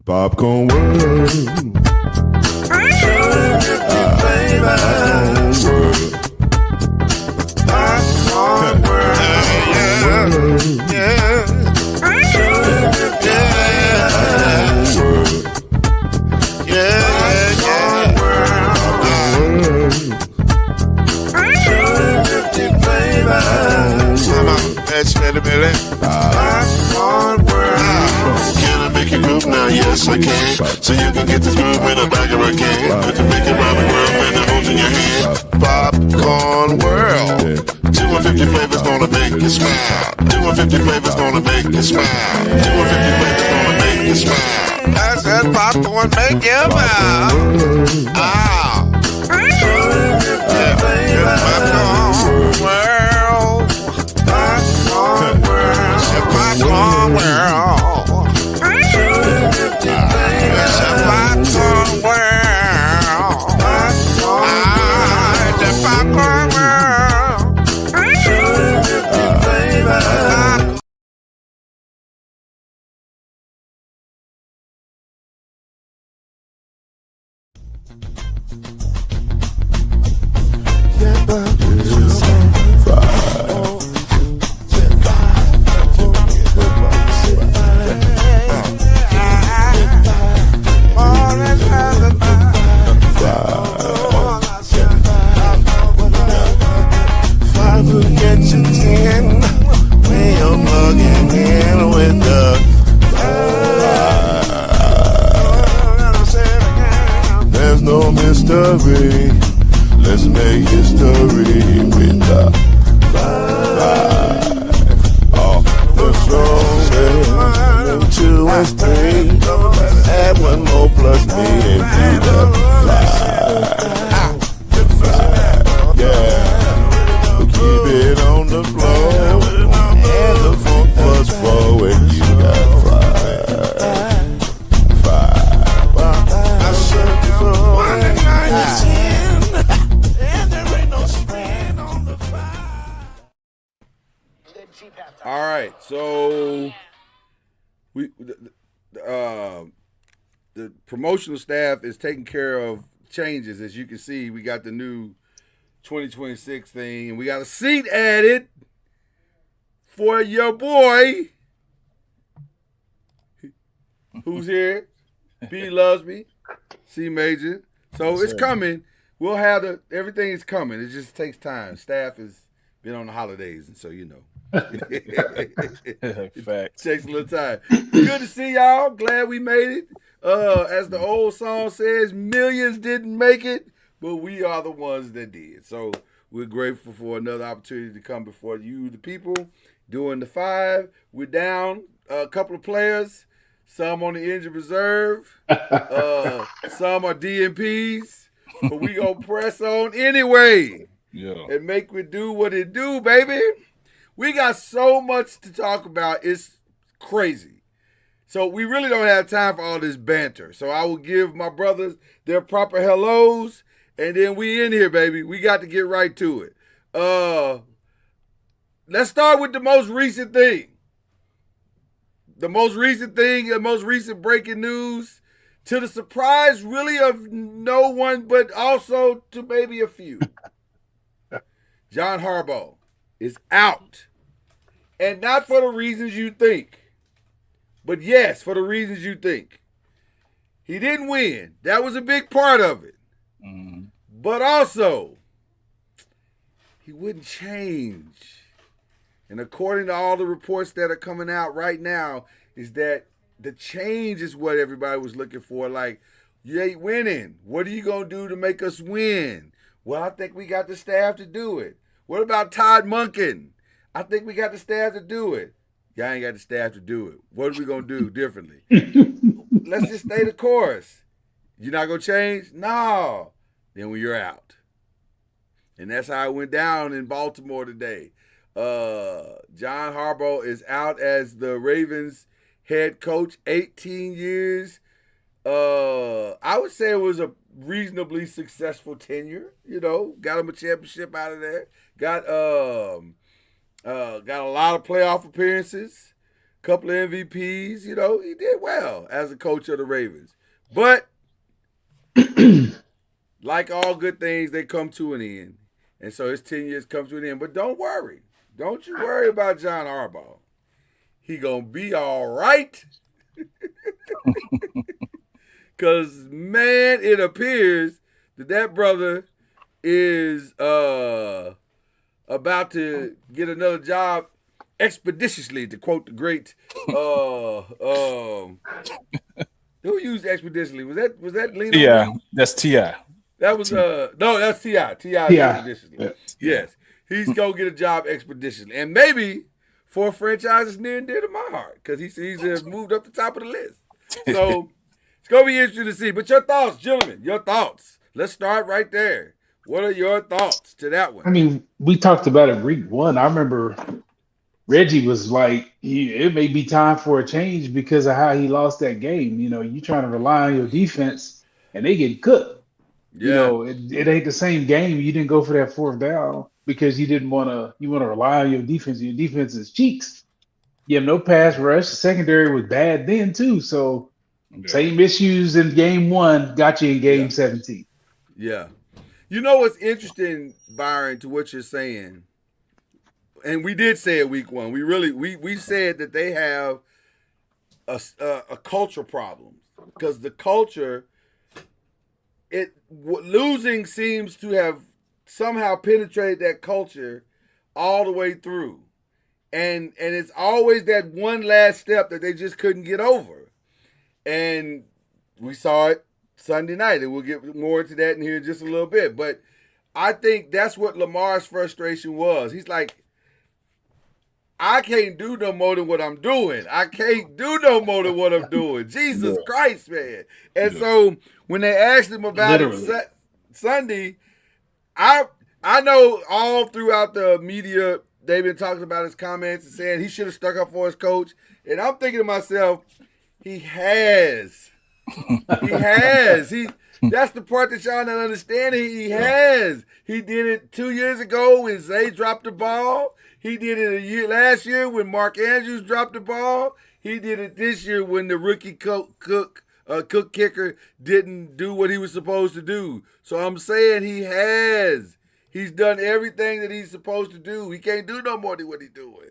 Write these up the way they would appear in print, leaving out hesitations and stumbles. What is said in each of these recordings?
Popcorn World. Popcorn World. Yeah. Can I make you groove now? Yes, I can. So you can get this groove in a bag of a can. Put the big Robin World and the holes in your hand. Popcorn World. 250 flavors gonna make you smile. 250 flavors gonna make you smile. 250 flavors gonna make you smile. I said popcorn make you smile. Ah. Popcorn World. Popcorn World. Popcorn World. Popcorn World. The Popcorn World. There's no mystery. Let's make history with the five. All the strongest. 2 and 3. Add 1 more plus me and be the 5. Yeah. We keep it on the floor. And the funk was 4 and you got 5. All right, so the promotional staff is taking care of changes. As you can see, we got the new 2026 thing, and we got a seat added for your boy, who's here. B loves me, C major. So it's coming. We'll have everything is coming. It just takes time. Staff has been on the holidays, and so you know. Facts. Takes a little time. Good to see y'all. Glad we made it. As the old song says, millions didn't make it, but we are the ones that did. So we're grateful for another opportunity to come before you, the people, doing the 5. We're down a couple of players. Some on the injured reserve. Some are DNPs. But we gonna press on anyway. Yeah. And make it do what it do, baby. We got so much to talk about. It's crazy. So we really don't have time for all this banter. So I will give my brothers their proper hellos, and then we in here, baby. We got to get right to it. Let's start with the most recent thing. The most recent breaking news, to the surprise really of no one, but also to maybe a few. John Harbaugh is out. And not for the reasons you think. But yes, for the reasons you think. He didn't win. That was a big part of it. Mm-hmm. But also, he wouldn't change. And according to all the reports that are coming out right now, is that the change is what everybody was looking for. Like, you ain't winning. What are you going to do to make us win? Well, I think we got the staff to do it. What about Todd Monken? I think we got the staff to do it. Y'all ain't got the staff to do it. What are we going to do differently? Let's just stay the course. You're not going to change? No. Then you're out. And that's how it went down in Baltimore today. John Harbaugh is out as the Ravens head coach, 18 years. I would say it was a reasonably successful tenure. You know, got him a championship out of there. Got a lot of playoff appearances. couple of MVPs. You know, he did well as a coach of the Ravens. But like all good things, they come to an end. And so his 10 years come to an end. But don't worry. Don't you worry about John Harbaugh. He gonna be all right. Because, man, it appears that brother is about to get another job expeditiously, to quote the great who used expeditiously? Was that Lena? Yeah, that's T.I. That was no, that's T.I. T.I. expeditiously. Yeah. Yes. He's gonna get a job expeditiously. And maybe for franchises near and dear to my heart, because he's moved up the top of the list. So it's gonna be interesting to see. But your thoughts, gentlemen, your thoughts. Let's start right there. What are your thoughts to that one? I mean, we talked about it week one. I remember Reggie was like, it may be time for a change because of how he lost that game. You know, you trying to rely on your defense and they get cooked. Yeah. You know, it ain't the same game. You didn't go for that fourth down because you want to rely on your defense. Your defense is cheeks. You have no pass rush. The secondary was bad then too. So same issues in game one got you in game 17. Yeah. You know what's interesting, Byron, to what you're saying, and we did say it week one. We said that they have a culture problem because the culture, losing seems to have somehow penetrated that culture all the way through, and it's always that one last step that they just couldn't get over, and we saw it Sunday night, and we'll get more into that in here in just a little bit. But I think that's what Lamar's frustration was. He's like, I can't do no more than what I'm doing. I can't do no more than what I'm doing. Jesus Christ, man. And so when they asked him about it Sunday, I know all throughout the media they've been talking about his comments and saying he should have stuck up for his coach. And I'm thinking to myself, he has. He has. That's the part that y'all not understanding. He has. He did it 2 years ago when Zay dropped the ball. He did it last year when Mark Andrews dropped the ball. He did it this year when the rookie Cook kicker didn't do what he was supposed to do. So I'm saying he has. He's done everything that he's supposed to do. He can't do no more than what he's doing.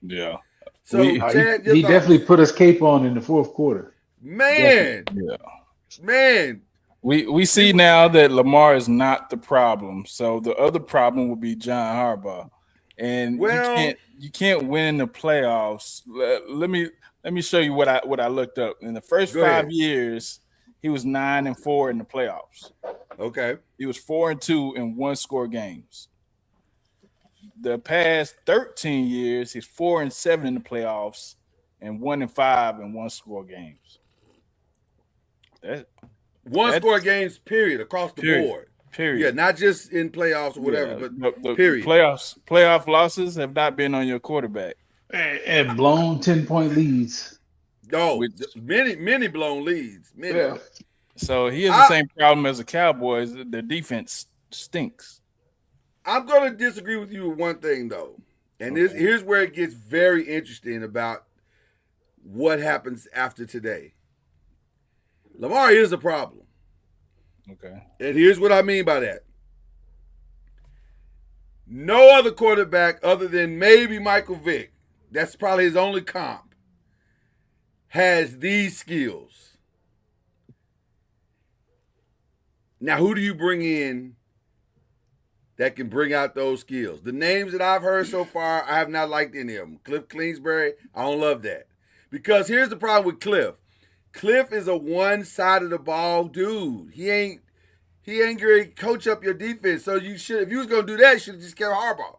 Yeah. So Chad, he definitely put his cape on in the fourth quarter. Man. Yeah. Man. We see now that Lamar is not the problem. So the other problem would be John Harbaugh. And you can't win in the playoffs. Let me show you what I looked up. In the first 5 years, he was 9-4 in the playoffs. Okay. He was 4-2 in one-score games. The past 13 years, he's 4-7 in the playoffs and 1-5 in one-score games. One-score games, period, across the board. Period. Yeah, not just in playoffs or whatever, but the period. Playoff losses have not been on your quarterback. And blown 10-point leads. Oh, many blown leads. Many. Yeah. So he has the same problem as the Cowboys. Their defense stinks. I'm going to disagree with you with one thing, though. And here's where it gets very interesting about what happens after today. Lamar is a problem. Okay. And here's what I mean by that. No other quarterback other than maybe Michael Vick, that's probably his only comp, has these skills. Now, who do you bring in that can bring out those skills? The names that I've heard so far, I have not liked any of them. Cliff Kingsbury, I don't love that. Because here's the problem with Cliff. Cliff is a one-side-of-the-ball dude. He ain't going to coach up your defense. So you should, if you was going to do that, you should have just kept Harbaugh.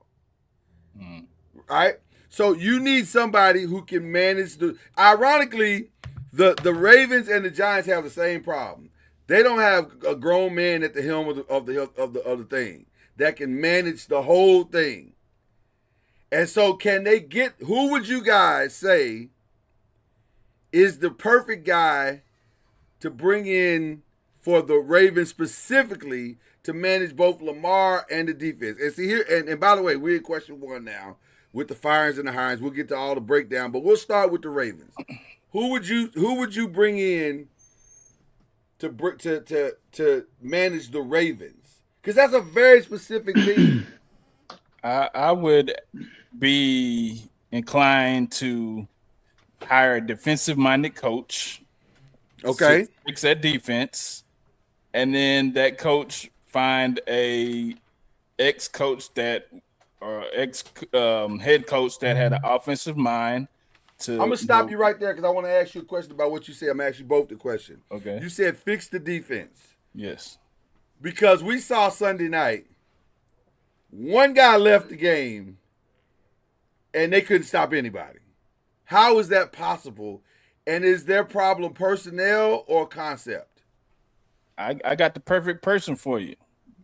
All right? So you need somebody who can manage the. Ironically, the Ravens and the Giants have the same problem. They don't have a grown man at the helm of the thing that can manage the whole thing. And so can they get, who would you guys say is the perfect guy to bring in for the Ravens specifically to manage both Lamar and the defense? And see here, and by the way, we're in question one now. with the firings and the hirings. We'll get to all the breakdown, but we'll start with the Ravens. Who would you bring in to manage the Ravens? Because that's a very specific thing. I would be inclined to hire a defensive-minded coach. Okay. Fix that defense, and then that coach find a ex-coach that or head coach that had an offensive mind. I'm gonna stop you right there because I want to ask you a question about what you said. I'm gonna ask you both the question. Okay. You said fix the defense. Yes. Because we saw Sunday night, one guy left the game, and they couldn't stop anybody. How is that possible? And is their problem personnel or concept? I got the perfect person for you,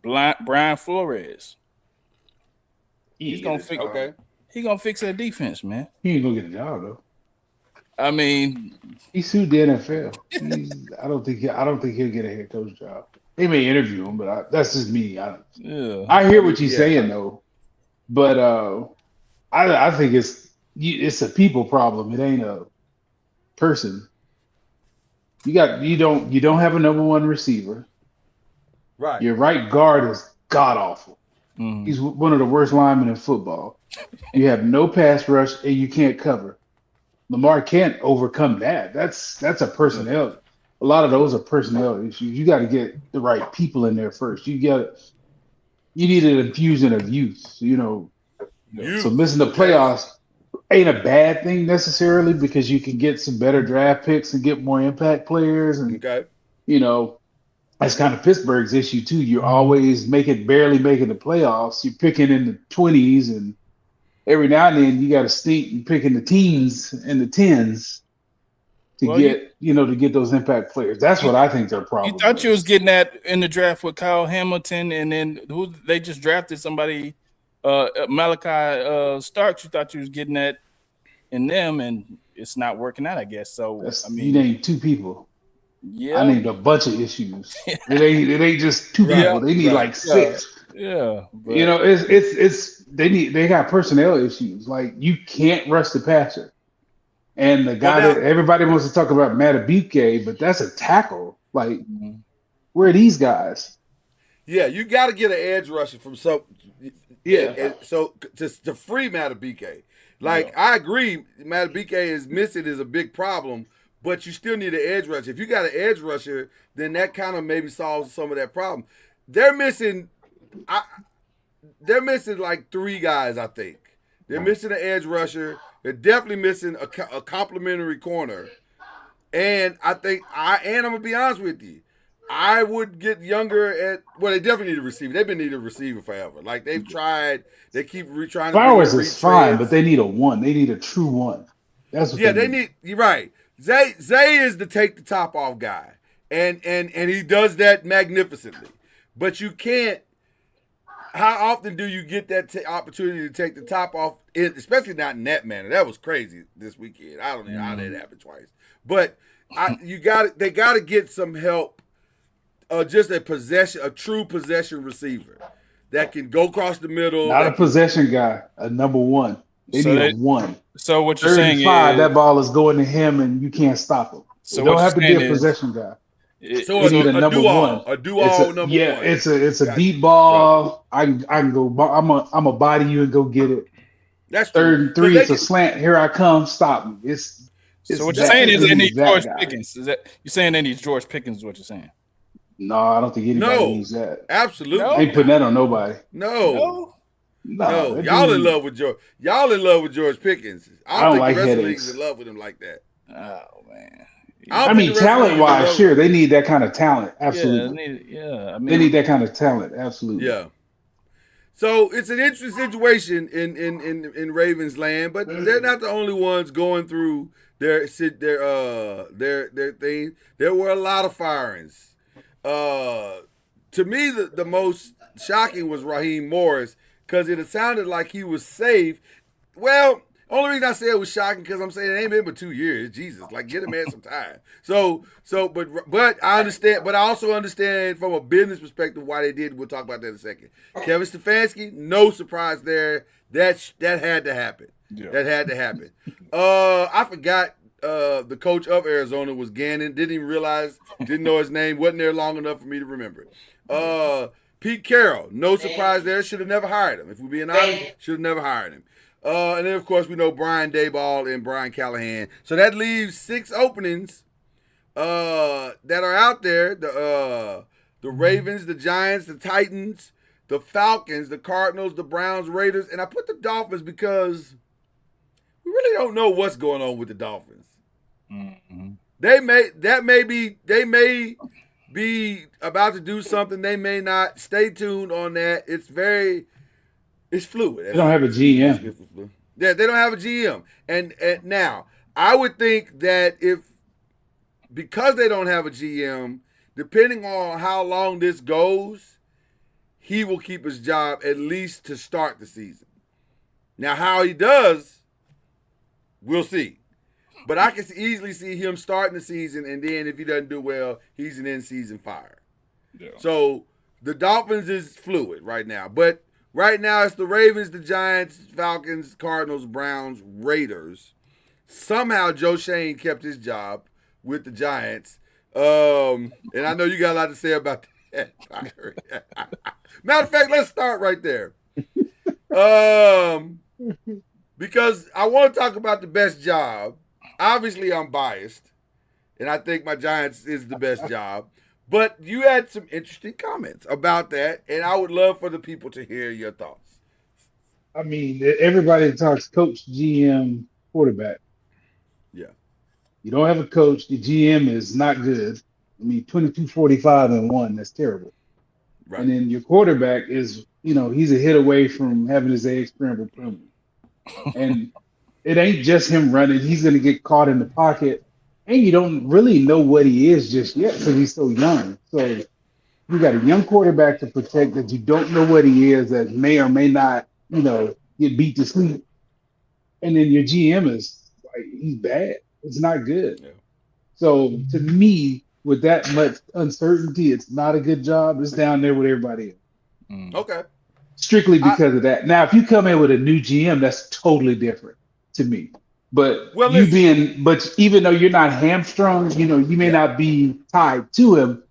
Brian Flores. He's gonna fix. Okay. He gonna fix that defense, man. He ain't gonna get a job though. I mean, He sued the NFL. I don't think he'll get a head coach job. They may interview him, but that's just me. yeah. I hear what you're saying though, but I think it's a people problem. It ain't a person. You don't have a number one receiver. Right. Your right guard is god awful. Mhm. He's one of the worst linemen in football. You have no pass rush and you can't cover. Lamar can't overcome that. That's a personnel. A lot of those are personnel issues. You got to get the right people in there first. You need an infusion of youth. So missing the playoffs ain't a bad thing necessarily because you can get some better draft picks and get more impact players. And Okay. that's kind of Pittsburgh's issue too. You're always barely making the playoffs. You're picking in the 20s, and every now and then you got to stink and picking the teens and the 10s to get those impact players. That's what I think their problem. You thought you is. was getting that in the draft with Kyle Hamilton, and then who they just drafted somebody, Malachi Starks. You thought you was getting that in them, and it's not working out, I guess. So You named two people. Yeah, I named a bunch of issues. It ain't just two people. They need like six. Yeah, but, they got personnel issues. Like you can't rush the passer. And the guy that everybody wants to talk about, Madubuike, but that's a tackle. Like, where are these guys? Yeah, you got to get an edge rusher from some. Yeah. And so to free Madubuike. Like, I agree, Madubuike is missing is a big problem, but you still need an edge rusher. If you got an edge rusher, then that kind of maybe solves some of that problem. They're missing like three guys, I think. They're missing an edge rusher. They're definitely missing a complimentary corner. And I'm going to be honest with you, I would get younger they definitely need a receiver. They've been needing a receiver forever. Like, they've tried. They keep trying to. Flowers is fine, but they need a one. They need a true one. That's what they need. You're right. Zay is the take the top off guy. And he does that magnificently. But you can't. How often do you get that opportunity to take the top off, especially not in that manner? That was crazy this weekend. I don't know how that happened twice. But they got to get some help, just a true possession receiver that can go across the middle. Not a possession guy, a number one. They need a one. So what you're saying is that ball is going to him and you can't stop him. So don't have to be a possession guy. So a number one. Number one. Yeah, it's a deep ball. I can go. I'm a body you and go get it. That's third and three. It's a slant. Here I come. Stop me. So what you're saying is they need George Pickens. Is that you're saying they need George Pickens? Is what you're saying? No, I don't think anybody needs that. Absolutely, they ain't putting that on nobody. No. Y'all in love with George. Y'all in love with George Pickens. I don't think like the rest of the headaches. league's in love with him like that. Oh man. I mean, talent-wise, sure, they need that kind of talent. Absolutely. They need that kind of talent. Absolutely. Yeah. So it's an interesting situation in Ravens land, but they're not the only ones going through their thing. There were a lot of firings. To me, the most shocking was Raheem Morris because it sounded like he was safe. Well, Only reason I say it was shocking because I'm saying it ain't been but 2 years. Jesus, like get a man some time. But I understand. But I also understand from a business perspective why they did. We'll talk about that in a second. Kevin Stefanski, no surprise there. That had to happen. Yeah. That had to happen. I forgot the coach of Arizona was Gannon. Didn't even realize. Didn't know his name. Wasn't there long enough for me to remember it. Pete Carroll, no surprise there. Should have never hired him. If we're being honest, should have never hired him. And then, of course, we know Brian Daboll and Brian Callahan. So that leaves 6 openings that are out there. The Ravens, the Giants, the Titans, the Falcons, the Cardinals, the Browns, Raiders. And I put the Dolphins because we really don't know what's going on with the Dolphins. Mm-hmm. They may be about to do something. They may not. Stay tuned on that. It's fluid. They don't have a GM. Yeah, they don't have a GM. And now, I would think that because they don't have a GM, depending on how long this goes, he will keep his job at least to start the season. Now, how he does, we'll see. But I can easily see him starting the season, and then if he doesn't do well, he's an in-season fire. Yeah. So the Dolphins is fluid right now. But right now it's the Ravens, the Giants, Falcons, Cardinals, Browns, Raiders. Somehow Joe Shane kept his job with the Giants. And I know you got a lot to say about that. Matter of fact, let's start right there. Because I want to talk about the best job. Obviously, I'm biased, and I think my Giants is the best job. But you had some interesting comments about that, and I would love for the people to hear your thoughts. I mean, everybody talks coach, GM, quarterback. Yeah. You don't have a coach. The GM is not good. I mean, 22-45-1. That's terrible. Right. And then your quarterback is, he's a hit away from having his egg scrambled permanent. And it ain't just him running. He's going to get caught in the pocket. And you don't really know what he is just yet because he's so young. So you got a young quarterback to protect that you don't know what he is, that may or may not, get beat to sleep. And then your GM is like, he's bad. It's not good. Yeah. So to me, with that much uncertainty, it's not a good job. It's down there with everybody else. Okay. Strictly because of that. Now, if you come in with a new GM, that's totally different to me. But even though you're not hamstrung, you may not be tied to him.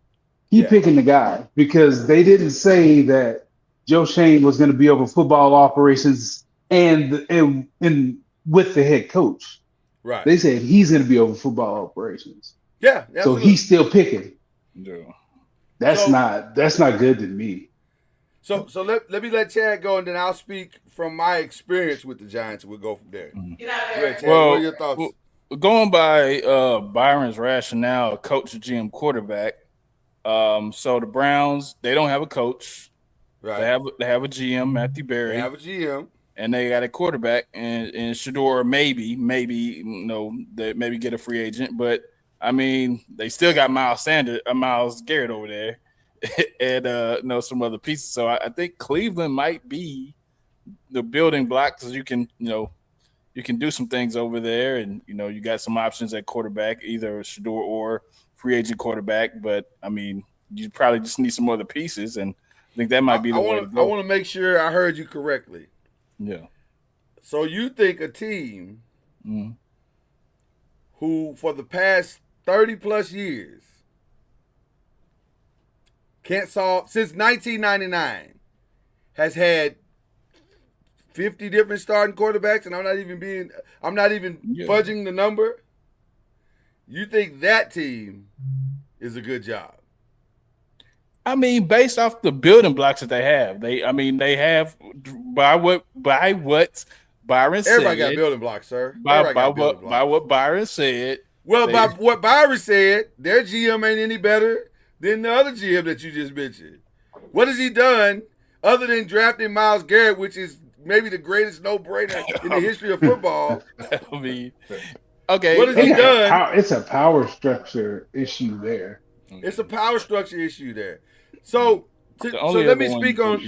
Keep picking the guy because they didn't say that Joe Shane was going to be over football operations and with the head coach. Right. They said he's going to be over football operations. Yeah. Absolutely. So he's still picking. Yeah. That's not good to me. So let me let Chad go, and then I'll speak from my experience with the Giants. We'll go from there. Mm-hmm. Chad, what are your thoughts? Going by Byron's rationale, coach, GM, quarterback. So the Browns, they don't have a coach. Right. They have a GM, Matthew Berry. They have a GM. And they got a quarterback, and Shador maybe they maybe get a free agent, but I mean they still got Myles Garrett over there, and some other pieces. So I think Cleveland might be the building block because you can do some things over there, and you got some options at quarterback, either Shador or free agent quarterback. But I mean you probably just need some other pieces, and I think that might be the way to go. I want to make sure I heard you correctly. Yeah. So you think a team who for the past 30 plus years can't solve since 1999 has had 50 different starting quarterbacks, and I'm not even fudging the number. You think that team is a good job? I mean, based off the building blocks that they have, they have by what Byron said. Everybody got building blocks, sir. By what Byron said. Well, by what Byron said, their GM ain't any better than the other GM that you just mentioned. What has he done other than drafting Myles Garrett, which is maybe the greatest no-brainer in the history of football? I mean, okay. What has he done? It's a power structure issue there. It's a power structure issue there. So let me speak on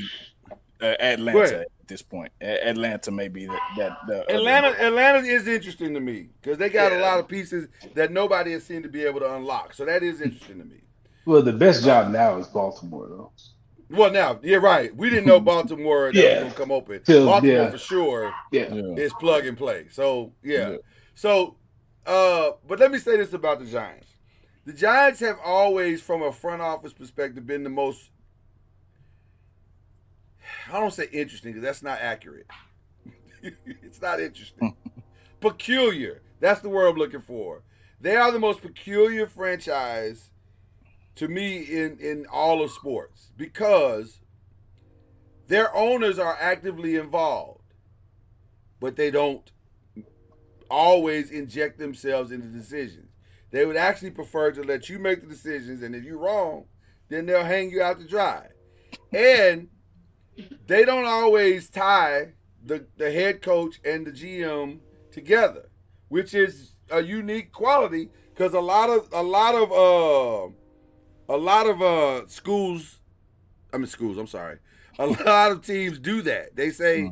Atlanta. this point. Atlanta may be Atlanta is interesting to me because they got a lot of pieces that nobody has seemed to be able to unlock. So that is interesting to me. Well, the best job now is Baltimore, though. Well, now you're right. We didn't know Baltimore that was going to come open. Baltimore for sure is plug and play. So So, but let me say this about the Giants. The Giants have always, from a front office perspective, been the most, I don't say interesting because that's not accurate. It's not interesting. Peculiar. That's the word I'm looking for. They are the most peculiar franchise to me in all of sports because their owners are actively involved, but they don't always inject themselves into decisions. They would actually prefer to let you make the decisions, and if you're wrong, then they'll hang you out to dry. And they don't always tie the head coach and the GM together, which is a unique quality because a lot of schools, I'm sorry, a lot of teams do that. They say,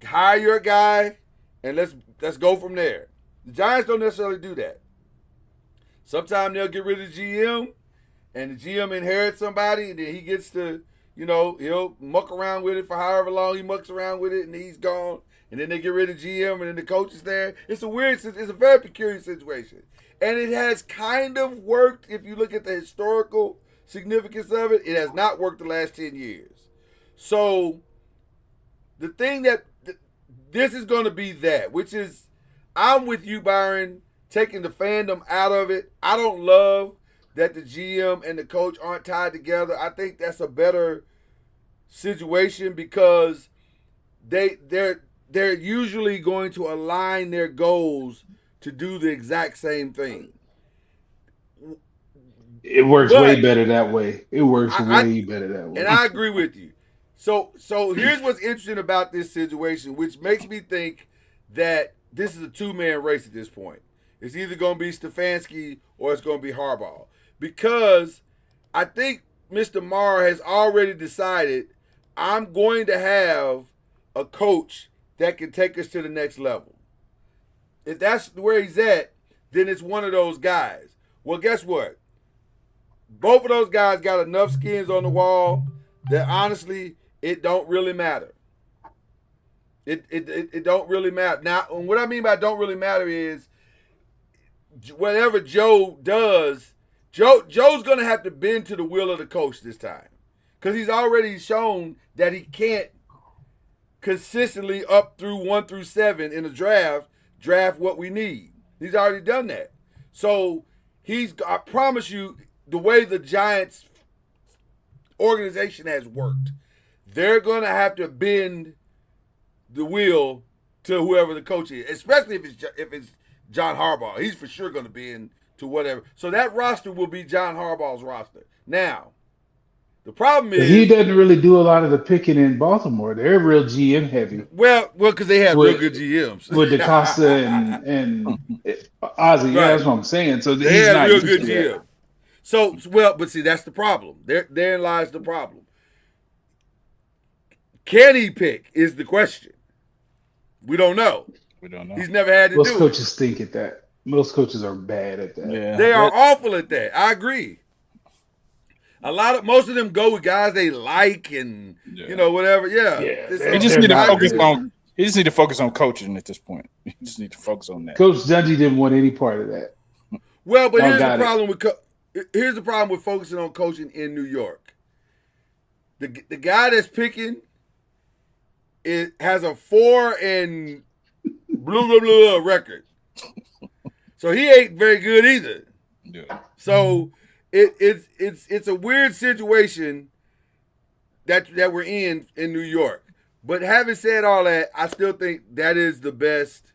hire your guy and let's go from there. The Giants don't necessarily do that. Sometimes they'll get rid of the GM, and the GM inherits somebody, and then he gets to, he'll muck around with it for however long he mucks around with it, and he's gone. And then they get rid of GM, and then the coach is there. It's a very peculiar situation. And it has kind of worked if you look at the historical significance of it. It has not worked the last 10 years. So the thing that this is going to be that, which is, I'm with you, Byron, taking the fandom out of it. I don't love that the GM and the coach aren't tied together. I think that's a better situation because they're usually going to align their goals to do the exact same thing. It works way better that way. It works way better that way. And I agree with you. So here's what's interesting about this situation, which makes me think that this is a two-man race at this point. It's either going to be Stefanski or it's going to be Harbaugh. Because I think Mr. Maher has already decided I'm going to have a coach that can take us to the next level. If that's where he's at, then it's one of those guys. Well, guess what? Both of those guys got enough skins on the wall that honestly, it don't really matter. It don't really matter. Now, what I mean by don't really matter is whatever Joe does, Joe's going to have to bend to the will of the coach this time. Because he's already shown that he can't consistently up through 1 through 7 in a draft what we need. He's already done that. So I promise you, the way the Giants organization has worked, they're going to have to bend the wheel to whoever the coach is, especially if it's John Harbaugh. He's for sure going to bend to whatever. So that roster will be John Harbaugh's roster. Now, the problem is he doesn't really do a lot of the picking in Baltimore. They're real GM heavy. Well, because they have real good GMs with DeCosta and Ozzie. Right. Yeah, that's what I'm saying. So they have real good GM. So but see, that's the problem. Therein lies the problem. Can he pick is the question. We don't know. He's never had to do it. Most coaches think at that. Most coaches are bad at that. Yeah. They are awful at that. I agree. Most of them go with guys they like and whatever. He just need to focus on. He just need to focus on coaching at this point. He just need to focus on that. Coach Dungy didn't want any part of that. Well, but here's the problem with focusing on coaching in New York. The guy that's picking has a 4 and blah blah blah record, so he ain't very good either. Yeah. So it's a weird situation that we're in New York. But having said all that, I still think that is the best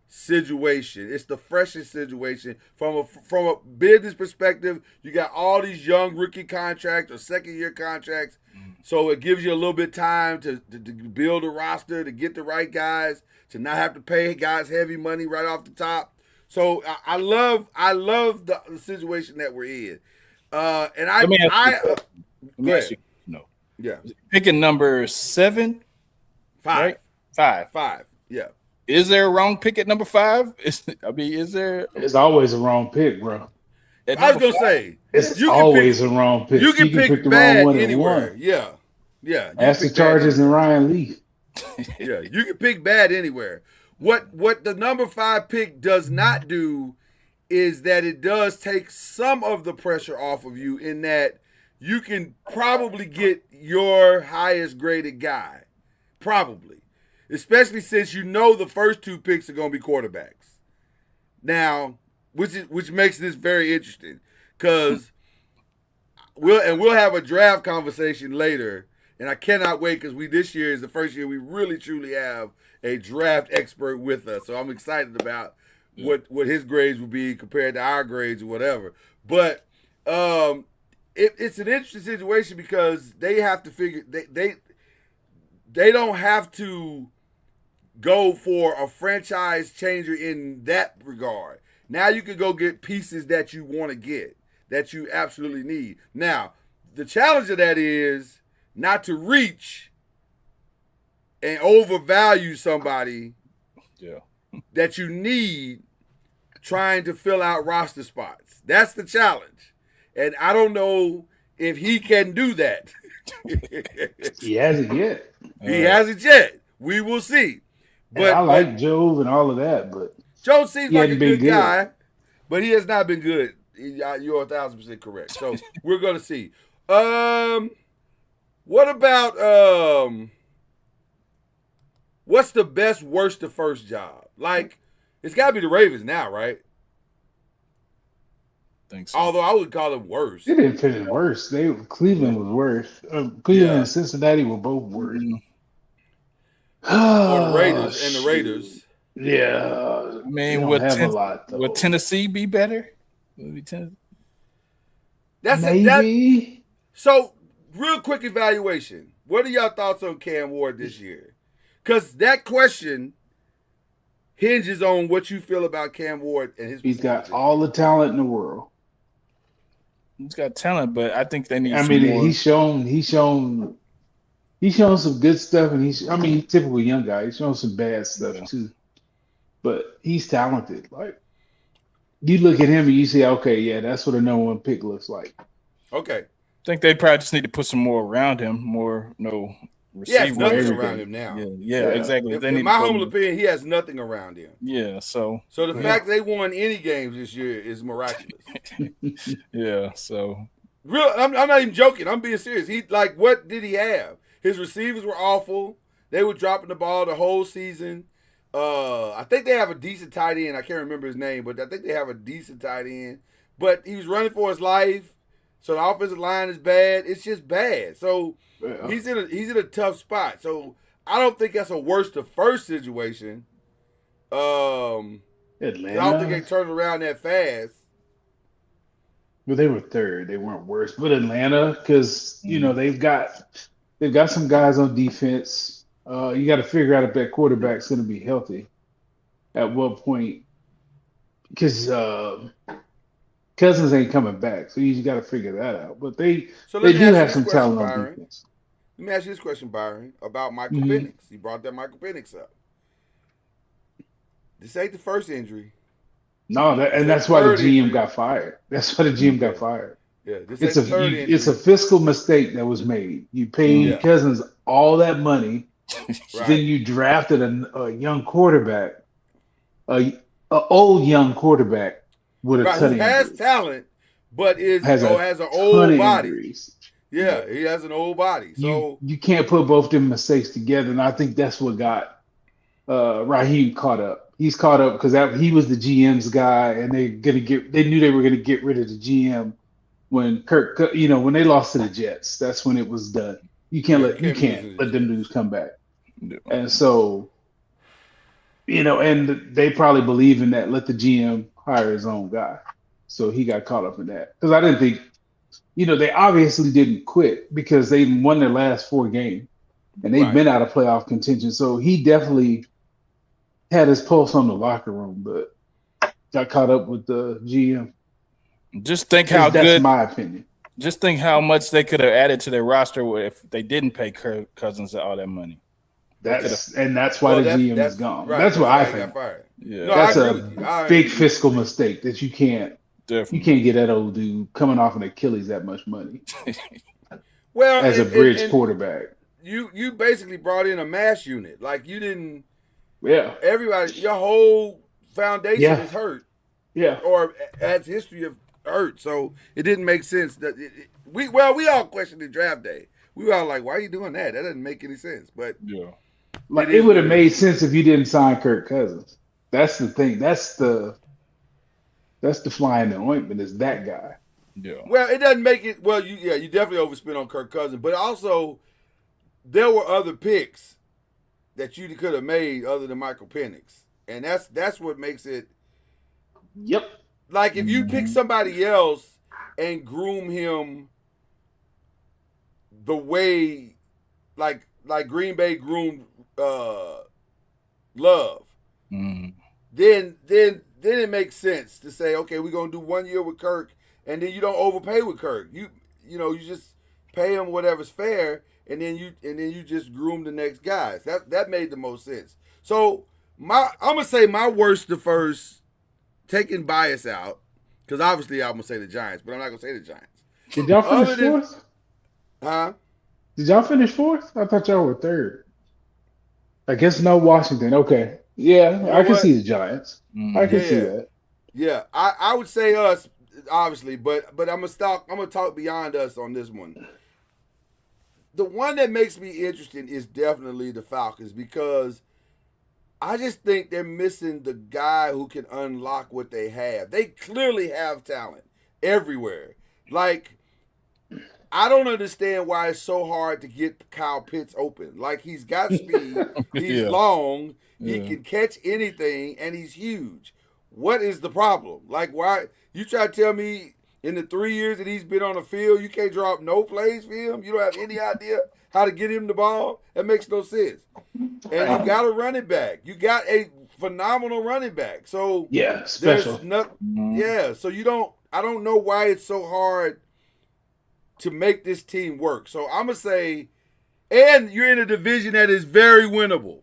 situation. It's the freshest situation from a business perspective. You got all these young rookie contracts or second-year contracts, so it gives you a little bit of time to build a roster, to get the right guys, to not have to pay guys heavy money right off the top. So I love the situation that we're in. And let me ask you, picking number 7 5. Right? 5. Yeah. Is there a wrong pick at number 5? Is there? It's always a wrong pick, bro. I was gonna say it's always a wrong pick. You can pick the bad wrong one anywhere. one. Yeah. Ask the Chargers and Ryan Leaf. Yeah, you can pick bad anywhere. What the number 5 pick does not do is that it does take some of the pressure off of you in that you can probably get your highest graded guy. Probably. Especially since you know the first 2 picks are going to be quarterbacks. Now, which makes this very interesting because we'll have a draft conversation later, and I cannot wait because this year is the first year we really truly have a draft expert with us. So I'm excited about what his grades will be compared to our grades or whatever. But it's an interesting situation because they have to figure they don't have to go for a franchise changer in that regard. Now you can go get pieces that you want to get, that you absolutely need. Now, the challenge of that is not to reach and overvalue somebody that you need trying to fill out roster spots. That's the challenge. And I don't know if he can do that. He hasn't yet. He hasn't yet. We will see. But I like Jove and all of that, but Joe seems like a good guy, but he has not been good. You're 1,000% correct. So we're gonna see. What about what's the best, worst to first job? Like, it's got to be the Ravens now, right? Think so. Although I would call them worse. They didn't finish worse. Cleveland was worse. Cleveland and Cincinnati were both worse. Or the Raiders. Yeah. I mean, would Tennessee be better? Maybe. So, real quick evaluation. What are y'all thoughts on Cam Ward this year? Because that question hinges on what you feel about Cam Ward and his. He's got all the talent in the world. He's got talent, but I think they need. He's shown some good stuff, and he's typical young guy. He's shown some bad stuff too, but he's talented. Like, you look at him and you say, okay, yeah, that's what a number 1 pick looks like. Okay, I think they probably just need to put some more around him, receivers around him now. Yeah, exactly. In my humble opinion, he has nothing around him. Yeah, so the fact they won any games this year is miraculous. Yeah, so real. I'm not even joking. I'm being serious. What did he have? His receivers were awful. They were dropping the ball the whole season. I think they have a decent tight end. I can't remember his name, but I think they have a decent tight end. But he was running for his life. So the offensive line is bad. It's just bad. So he's in a tough spot. So I don't think that's a worst to first situation. Atlanta. I don't think they turned around that fast. But they were third. They weren't worse. But Atlanta, because they've got some guys on defense. You got to figure out if that quarterback's going to be healthy. At what point? Because Cousins ain't coming back, so you got to figure that out. But they do have some talent on defense. Let me ask you this question, Byron, about Michael Penix. You brought that Michael Penix up. This ain't the first injury. No, that's why the GM got fired. That's why the GM got fired. Yeah, it's a fiscal mistake that was made. You paid Cousins all that money, right. Then you drafted a young quarterback, a old young quarterback with a ton of has injuries. Talent, but has an old body. Injuries. Yeah, he has an old body. So you can't put both them mistakes together, and I think that's what got Raheem caught up. He's caught up because he was the GM's guy, and they knew they were gonna get rid of the GM when when they lost to the Jets. That's when it was done. You can't let them dudes come back. Yeah. And so, and they probably believe in that. Let the GM hire his own guy. So he got caught up in that because I didn't think. They obviously didn't quit because they won their last 4 games and they've been out of playoff contention. So he definitely had his pulse on the locker room, but got caught up with the GM. Just think how that's good. My opinion. Just think how much they could have added to their roster if they didn't pay Kirk Cousins all that money. That's why the GM is gone. Right, that's what I he got think. fired. Yeah, No, That's I a agree with you. I big agree. fiscal mistake that you can't definitely. get that old dude coming off an Achilles that much money Well, as a and, bridge and quarterback. you basically brought in a mass unit. Like you didn't. Yeah, Everybody, your whole foundation Yeah. is hurt yeah. or has history of hurt. So it didn't make sense that we all questioned the draft day. We were all like, "Why are you doing that? That doesn't make any sense." But Yeah. Like It it is would what have it made is. sense if you didn't sign Kirk Cousins. That's the thing. That's the fly in the ointment is that guy. Yeah. well, it doesn't make it. Well, you definitely overspent on Kirk Cousins, but also there were other picks that you could have made other than Michael Penix, and that's what makes it. Yep. Like if you pick somebody else and groom him the way like Green Bay groomed Love, Mm. then it makes sense to say, okay, we're gonna do 1 year with Kirk, and then you don't overpay with Kirk. You just pay him whatever's fair, and then you just groom the next guys. That made the most sense. So I'm gonna say my worst to first, taking bias out, because obviously I'm gonna say the Giants, but I'm not gonna say the Giants. Did y'all finish Other than- fourth? Huh? Did y'all finish fourth? I thought y'all were third. I guess no Washington. Okay. Yeah, know I can what? see the Giants. I can see Yeah. that. Yeah, I would say us, obviously, but I'm gonna talk beyond us on this one. The one that makes me interested is definitely the Falcons, because I just think they're missing the guy who can unlock what they have. They clearly have talent everywhere. Like, I don't understand why it's so hard to get Kyle Pitts open. Like, he's got speed, he's Yeah. long, he Yeah. can catch anything, and he's huge. What is the problem? Like, why you try to tell me in the 3 years that he's been on the field, you can't draw up no plays for him? You don't have any idea how to get him the ball? That makes no sense. And you got a running back. You got a phenomenal running back. So Yeah, special. there's nothing. Yeah, so I don't know why it's so hard to make this team work. So I'm gonna say, and you're in a division that is very winnable.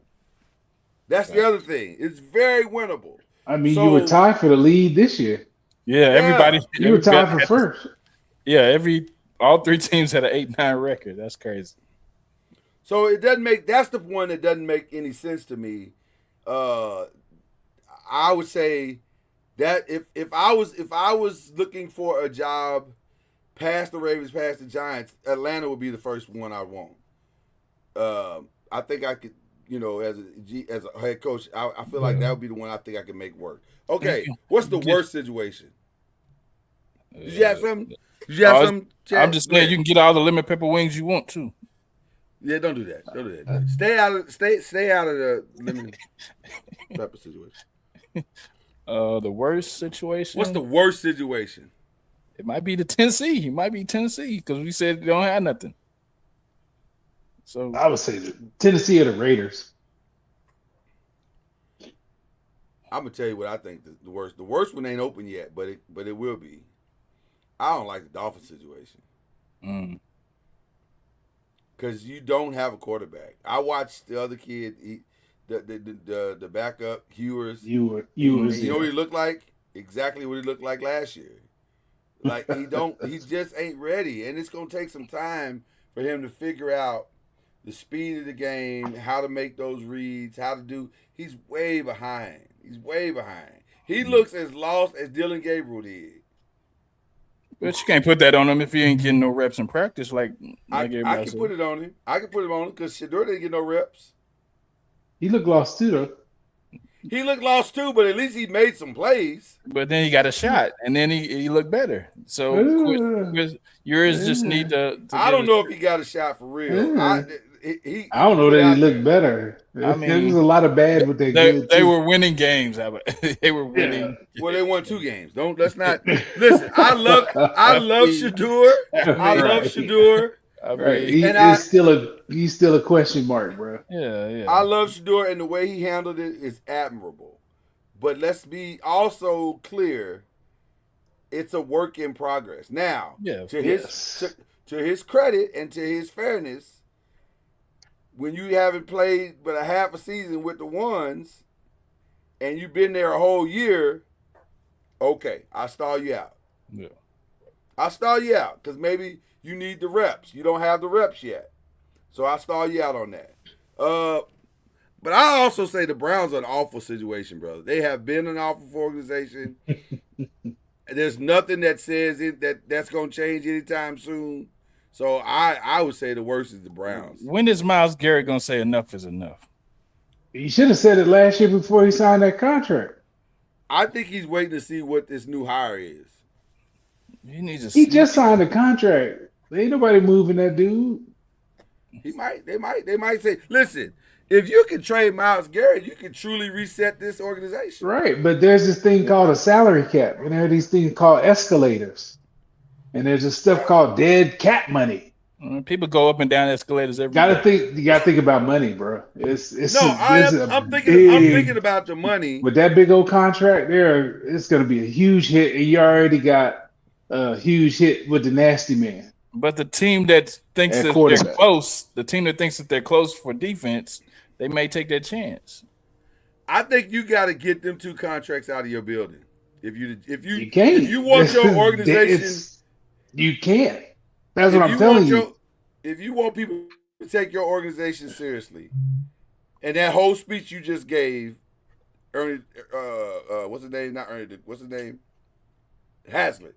That's the other thing. It's very winnable. I mean, you were tied for the lead this year. Yeah, everybody. You were tied for everybody- first. Yeah, all three teams had an 8-9 record. That's crazy. So it doesn't make. That's the one that doesn't make any sense to me. I would say that if I was looking for a job past the Ravens, past the Giants, Atlanta would be the first one I want. I think I could, as a head coach, I feel like that would be the one I think I could make work. Okay, what's the worst situation? Did you have something? Did you have something? Chad? I'm just saying you can get all the lemon pepper wings you want to. Yeah, don't do that. Don't do that. Stay out of the lemon pepper situation. The worst situation. What's the worst situation? It might be the Tennessee. It might be Tennessee because we said they don't have nothing. So I would say the Tennessee or the Raiders. I'm gonna tell you what I think the worst. The worst one ain't open yet, but it will be. I don't like the Dolphins situation because you don't have a quarterback. I watched the other kid, the backup Hewers. You You know what he looked like? Exactly what he looked like last year. Like he just ain't ready, and it's gonna take some time for him to figure out the speed of the game, how to make those reads, how to do. He's way behind. He looks as lost as Dylan Gabriel did. But you can't put that on him if he ain't getting no reps in practice. Like I everybody can said. put it on him. I can put him on him because Shador didn't get no reps. He looked lost too, though. He looked lost too, but at least he made some plays. But then he got a shot, and then he looked better. So yours just need to I don't know if he got a shot for real. Yeah. He I don't know put that out he looked there. better. I mean, there was a lot of bad, but they were winning games. They were winning. Well, they won 2 games. Let's not listen. I love Shador. I love Shador. I mean, Right. He's still a question mark, bro. yeah. I love Shador, and the way he handled it is admirable. But let's be also clear, it's a work in progress. Now, Yeah, to his credit and to his fairness, when you haven't played but a half a season with the ones, and you've been there a whole year, okay, I stall you out. Yeah. I stall you out because maybe you need the reps. You don't have the reps yet, so I stall you out on that. But I also say the Browns are an awful situation, brother. They have been an awful organization. There's nothing that says that's going to change anytime soon. So I would say the worst is the Browns. When is Myles Garrett going to say enough is enough? You should have said it last year before he signed that contract. I think he's waiting to see what this new hire is. He just signed a contract. Ain't nobody moving that dude. They might say, listen, if you can trade Myles Garrett, you can truly reset this organization. Right, but there's this thing called a salary cap, and there are these things called escalators. And there's this stuff called dead cap money. People go up and down escalators every day. You gotta think about money, bro. I'm thinking about the money. With that big old contract there, it's gonna be a huge hit, and you already got a huge hit with the nasty man. But the team that thinks that they're close, the team that thinks that they're close for defense, they may take that chance. I think you got to get them 2 contracts out of your building. If you want your organization, you can't. That's what I'm telling you. If you want people to take your organization seriously, and that whole speech you just gave, Ernie, what's his name? Not Ernie. What's his name? Haslett.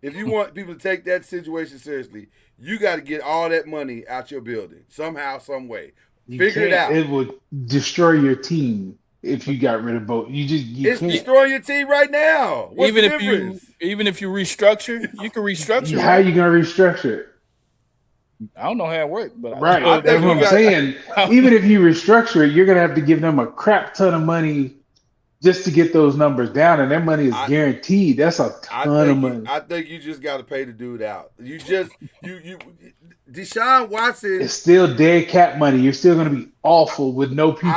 If you want people to take that situation seriously, you got to get all that money out your building somehow, some way. Figure it out. It would destroy your team if you got rid of both. It's can't. Destroying your team right now. What's even the difference? Even if you restructure, you can restructure. How are you gonna restructure it? I don't know how it works, but right. That's what I'm saying. Even if you restructure it, you're gonna have to give them a crap ton of money just to get those numbers down, and that money is guaranteed. That's a ton of money. I think you just got to pay the dude out. You Deshaun Watson. It's still dead cap money. You're still going to be awful with no people.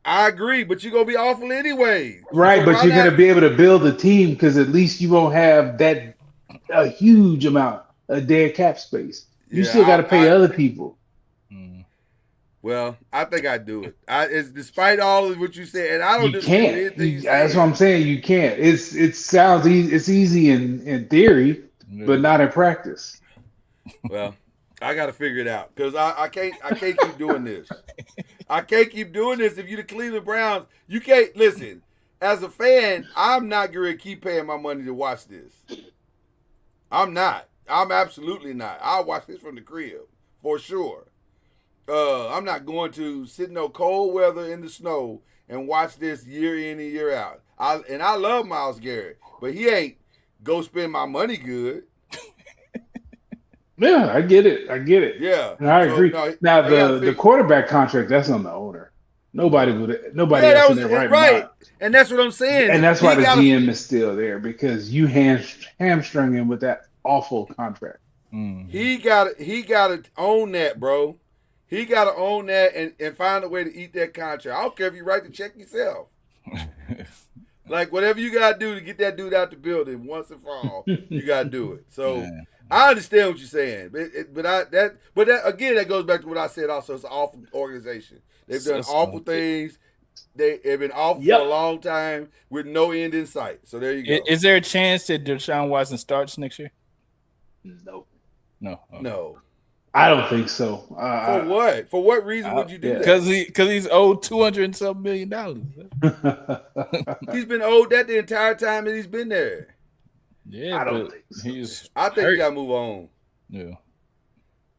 I agree, but you're going to be awful anyway. Right, but you're going to be able to build a team because at least you won't have a huge amount of dead cap space. You still got to pay other people. Well, I think I do it. It's despite all of what you said, and I don't. You can't. That's what I'm saying. You can't. It sounds easy. It's easy in theory, but not in practice. Well, I got to figure it out because I can't keep doing this. I can't keep doing this. If you're the Cleveland Browns, you can't listen. As a fan, I'm not going to keep paying my money to watch this. I'm not. I'm absolutely not. I'll watch this from the crib for sure. I'm not going to sit in no cold weather in the snow and watch this year in and year out. I love Myles Garrett, but he ain't go spend my money good. Yeah, I get it. Yeah, and I agree. Now the quarterback contract, that's on the owner. Nobody else in their right mind. And that's what I'm saying. And that's why the GM is still there because you hamstrung him with that awful contract. He got to own that, bro. He got to own that and find a way to eat that contract. I don't care if you write the check yourself. Like, whatever you got to do to get that dude out the building once and for all, you got to do it. So, I understand what you're saying. But that again, that goes back to what I said also. It's an awful organization. They've done awful things. They've been awful for a long time with no end in sight. So, there you go. Is there a chance that Deshaun Watson starts next year? No. Okay. No. I don't think so. For what? For what reason would you do that? Because he's owed $200 and something million. He's been owed that the entire time that he's been there. Yeah, I don't think so. I think you got to move on. Yeah.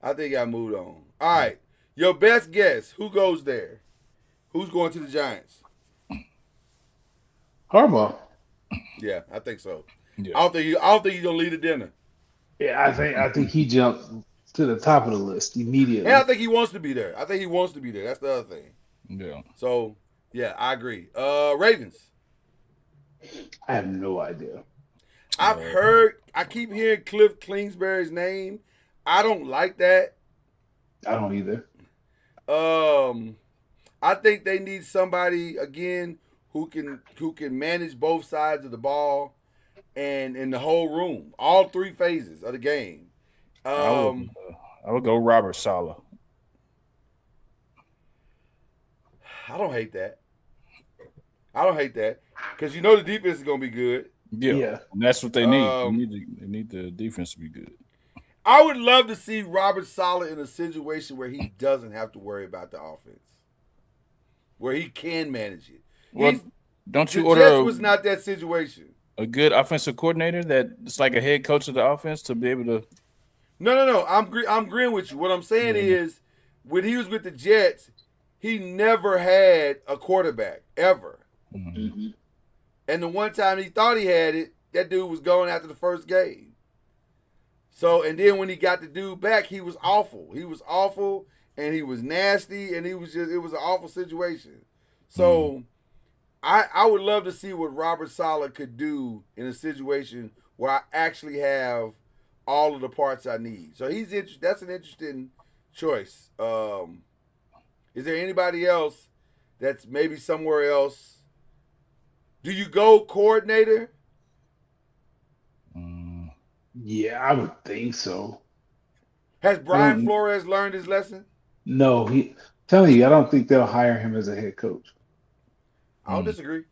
I think you got to move on. All right. Your best guess. Who goes there? Who's going to the Giants? Harbaugh. Yeah, I think so. Yeah. I don't think he's gonna lead the dinner. Yeah, I think he jumped to the top of the list immediately. And I think he wants to be there. That's the other thing. Yeah. So yeah, I agree. Ravens. I have no idea. I keep hearing Cliff Kingsbury's name. I don't like that. I don't either. I think they need somebody again who can manage both sides of the ball and in the whole room, all 3 phases of the game. I would go Robert Saleh. I don't hate that. I don't hate that because you know the defense is gonna be good. Yeah. And that's what they need. They need the defense to be good. I would love to see Robert Saleh in a situation where he doesn't have to worry about the offense, where he can manage it. Well, don't you the order? Jets was not that situation. A good offensive coordinator that's like a head coach of the offense to be able to. No. I'm agreeing with you. What I'm saying is, when he was with the Jets, he never had a quarterback ever. Mm-hmm. And the one time he thought he had it, that dude was going after the first game. So, and then when he got the dude back, he was awful. He was awful, and he was nasty, and it was an awful situation. So, I would love to see what Robert Saleh could do in a situation where I actually have all of the parts I need. So that's an interesting choice. Is there anybody else that's maybe somewhere else? Do you go coordinator? Yeah, I would think so. Has Brian Flores learned his lesson? No, telling you, I don't think they'll hire him as a head coach. I don't disagree.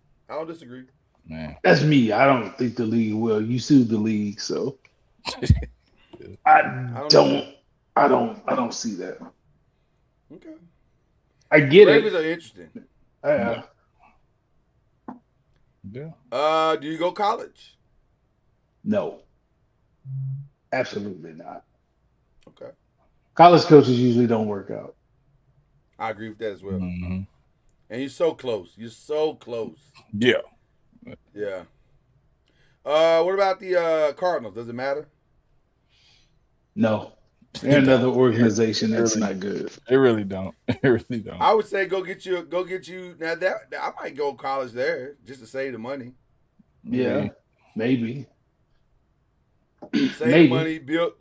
Man. That's me. I don't think the league will. You sued the league, so I don't see that. Okay. I get Ravens it. are interesting. Yeah. Do you go college? No. Absolutely not. Okay. College coaches usually don't work out. I agree with that as well. Mm-hmm. And you're so close. Yeah. Yeah. What about the Cardinals? Does it matter? No. They're another organization that's not good. They really don't. I would say go get you now that I might go college there just to save the money. Yeah. Maybe. Save the money, build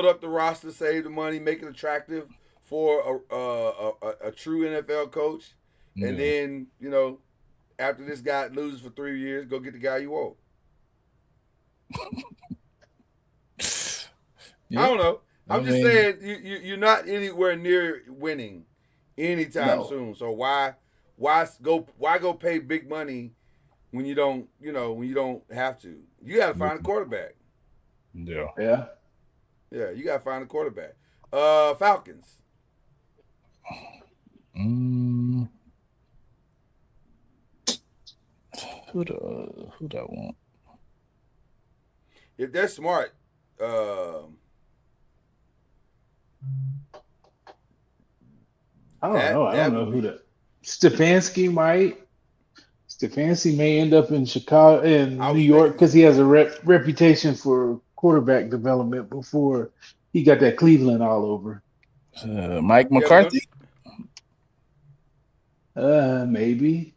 up the roster, save the money, make it attractive for a true NFL coach. Yeah. And then, after this guy loses for 3 years, go get the guy you want. Yeah. I don't know. I'm just saying you're not anywhere near winning anytime soon. So why go pay big money when you don't have to? You got to find a quarterback. Yeah. Yeah. Yeah, you got to find a quarterback. Falcons. Who do I want? If they're smart, I don't know who that. Stefanski might. Stefanski may end up in Chicago, in New York, because he has a reputation for quarterback development before he got that Cleveland all over. Mike McCarthy? Maybe.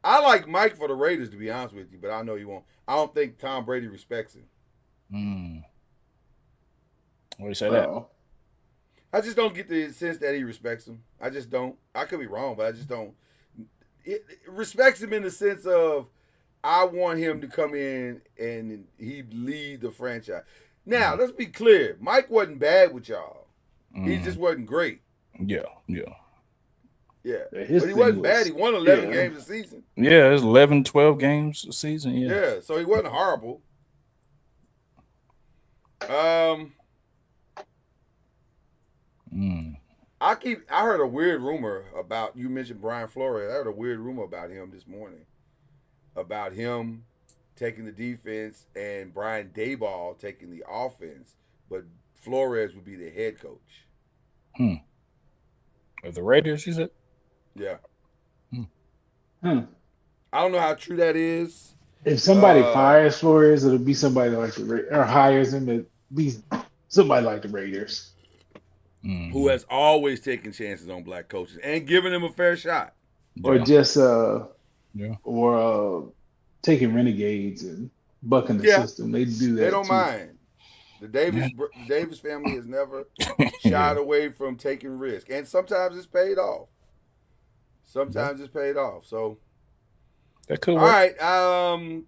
I like Mike for the Raiders, to be honest with you, but I know you won't. I don't think Tom Brady respects him. What do you say that? I just don't get the sense that he respects him. I just don't. I could be wrong, but I just don't. It respects him in the sense of I want him to come in and he lead the franchise. Now, let's be clear. Mike wasn't bad with y'all. He just wasn't great. Yeah. But he wasn't bad. He won 11 games a season. Yeah, it's 11, 12 games a season. Yeah, so he wasn't horrible. I heard a weird rumor about, you mentioned Brian Flores. I heard a weird rumor about him this morning. About him taking the defense and Brian Daboll taking the offense, but Flores would be the head coach. Of the Raiders, you said? Yeah. I don't know how true that is. If somebody fires Flores, it'll be somebody like the Raiders, or hires him, it'll be somebody like the Raiders. Who has always taken chances on black coaches and given them a fair shot. Or just taking renegades and bucking the system. They do that. They don't too. mind. The Davis family has never shied away from taking risk. And sometimes it's paid off. So that could all work. right.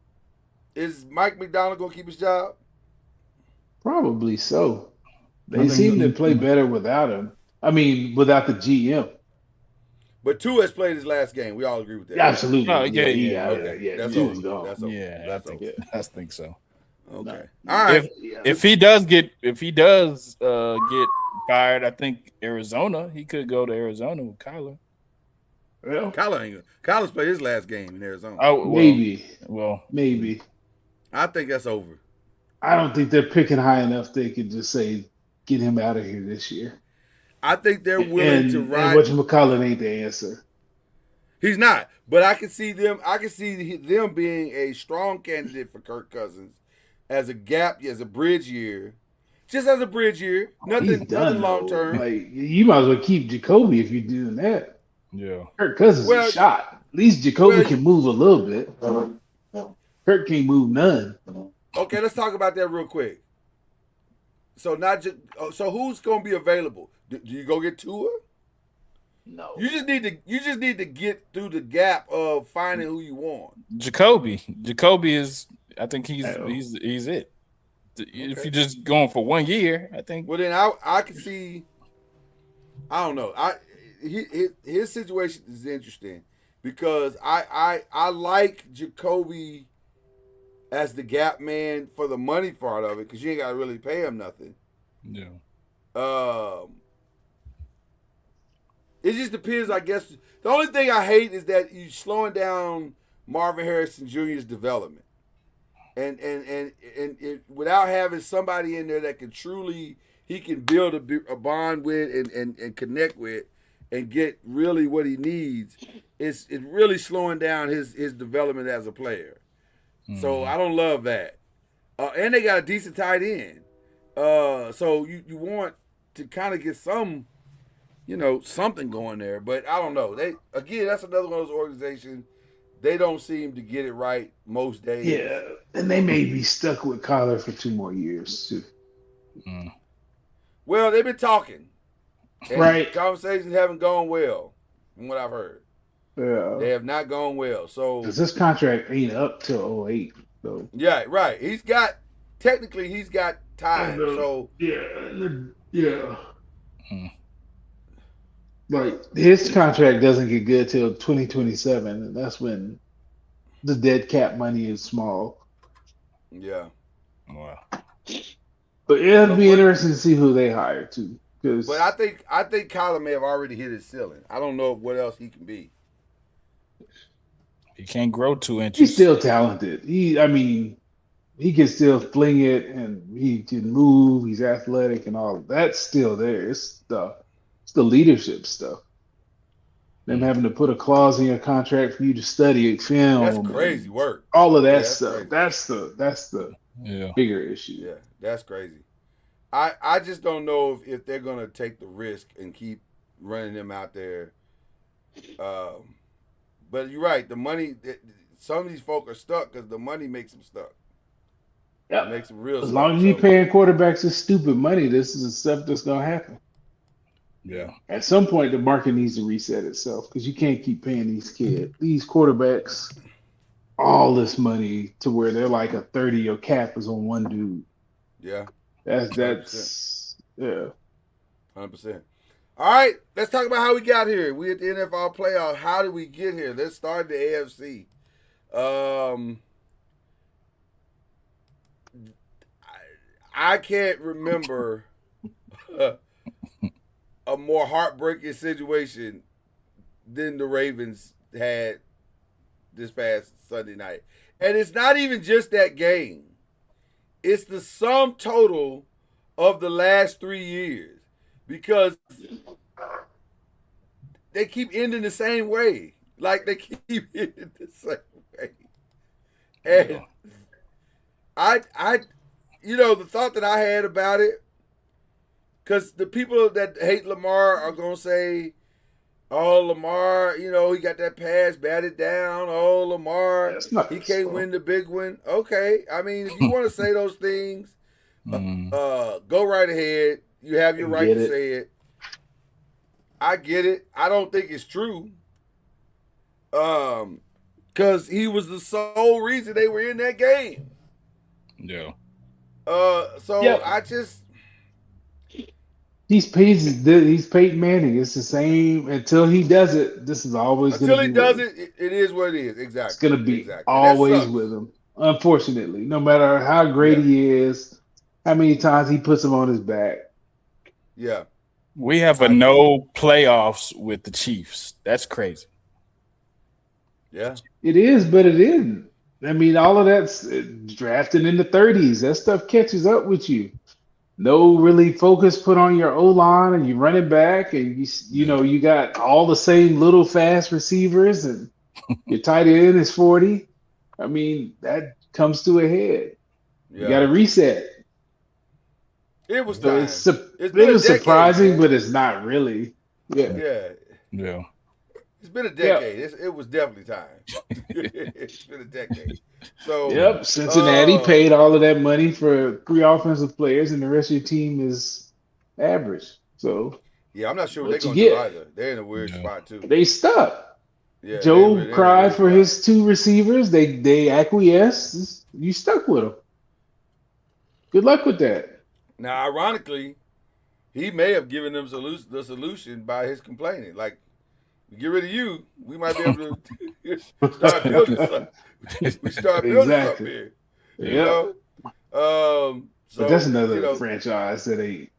Is Mike McDonald gonna keep his job? Probably so. They seem to play better without him. I mean, without the GM. But Tua has played his last game. We all agree with that. Yeah, Right? absolutely. Oh, yeah, yeah. Okay. That's Tua's over. gone. That's over. Yeah, That's I think over. I think so. Okay. No. All right. If he does get get fired, I think Arizona. He could go to Arizona with Kyler. Well, Kyler's played his last game in Arizona. Oh, well, maybe. Well, Maybe. I think that's over. I don't think they're picking high enough they could just say, get him out of here this year. I think they're willing to ride. And whatchamacallit ain't the answer. He's not, but I can see them. I can see them being a strong candidate for Kirk Cousins as a bridge year, just as a bridge year. Nothing long term. Like, you might as well keep Jacoby if you're doing that. yeah. Kirk Cousins is shot. At least Jacoby can move a little bit. Kirk can't move none. Okay, let's talk about that real quick. So so who's going to be available? Do you go get Tua? No. You just need to get through the gap of finding who you want. Jacoby is. I think he's it. If you're just going for 1 year, I think. Well, then I can see. I don't know. His situation is interesting because I like Jacoby as the gap man for the money part of it because you ain't got to really pay him nothing. Yeah. It just depends, I guess. The only thing I hate is that you're slowing down Marvin Harrison Jr.'s development, and without having somebody in there that can truly he can build a bond with and connect with and get really what he needs. It's really slowing down his development as a player. So I don't love that. And they got a decent tight end. So you want to kind of get some. Something going there, but I don't know. That's another one of those organizations. They don't seem to get it right most days. Yeah, and they may be stuck with Kyler for 2 more years too. Well, they've been talking, and right? Conversations haven't gone well, from what I've heard. Yeah, they have not gone well. So because this contract ain't up till 08. So yeah, right. He's got time. So yeah. Like his contract doesn't get good till 2027, and that's when the dead cap money is small. Yeah. Wow. But it'll be interesting to see who they hire too. But I think Kyler may have already hit his ceiling. I don't know what else he can be. He can't grow 2 inches. He's still talented. He can still fling it, and he can move. He's athletic, and all of that's still there. It's the leadership stuff. Them having to put a clause in your contract for you to study film. That's crazy work. All of that stuff. That's the bigger issue. Yeah, that's crazy. I just don't know if they're gonna take the risk and keep running them out there. But you're right. The money. Some of these folk are stuck because the money makes them stuck. Yeah, it makes them real. As long as you're paying quarterbacks this stupid money, this is the stuff that's gonna happen. Yeah. At some point, the market needs to reset itself because you can't keep paying these quarterbacks, all this money to where they're like a 30-year cap is on one dude. Yeah. That's 100%. All right, let's talk about how we got here. We at the NFL playoff. How did we get here? Let's start the AFC. I can't remember a more heartbreaking situation than the Ravens had this past Sunday night. And it's not even just that game. It's the sum total of the last 3 years because they keep ending the same way. Like they keep ending the same way. And I the thought that I had about it, because the people that hate Lamar are going to say, oh, Lamar, he got that pass batted down. Oh, Lamar, he can't win the big one. Okay. I mean, if you want to say those things, go right ahead. You have your right to say it. I get it. I don't think it's true. Because he was the sole reason they were in that game. Yeah. I just... He's Peyton Manning. It's the same until he does it. This is always going Until to he be does with him. it is what it is. It's Exactly. going to be Exactly. And that always sucks. with him. Unfortunately, no matter how great Yeah. he is, how many times he puts him on his back. Yeah. We have a no playoffs with the Chiefs. That's crazy. Yeah. It is, but it isn't. I mean, all of that's drafting in the 30s. That stuff catches up with you. No really focus put on your O line, and you run it back, and you know you got all the same little fast receivers, and your tight end is 40. I mean, that comes to a head. Yeah. You got to reset. It was So time. it was surprising, man. but it's not really. Yeah. Yeah. It's been a decade. It was definitely time. It's been a decade. So Yep. Cincinnati paid all of that money for 3 offensive players, and the rest of your team is average. So yeah, I'm not sure what what they're you gonna do get? either. They're in a weird spot too. They stuck. Yeah, Joe they're in a cried weird for spot. his 2 receivers. They acquiesced. You stuck with them. Good luck with that. Now, ironically, he may have given them the solution by his complaining. Like, get rid of you, we might be able to start building something. We start building something here. You know? So, but that's another franchise that the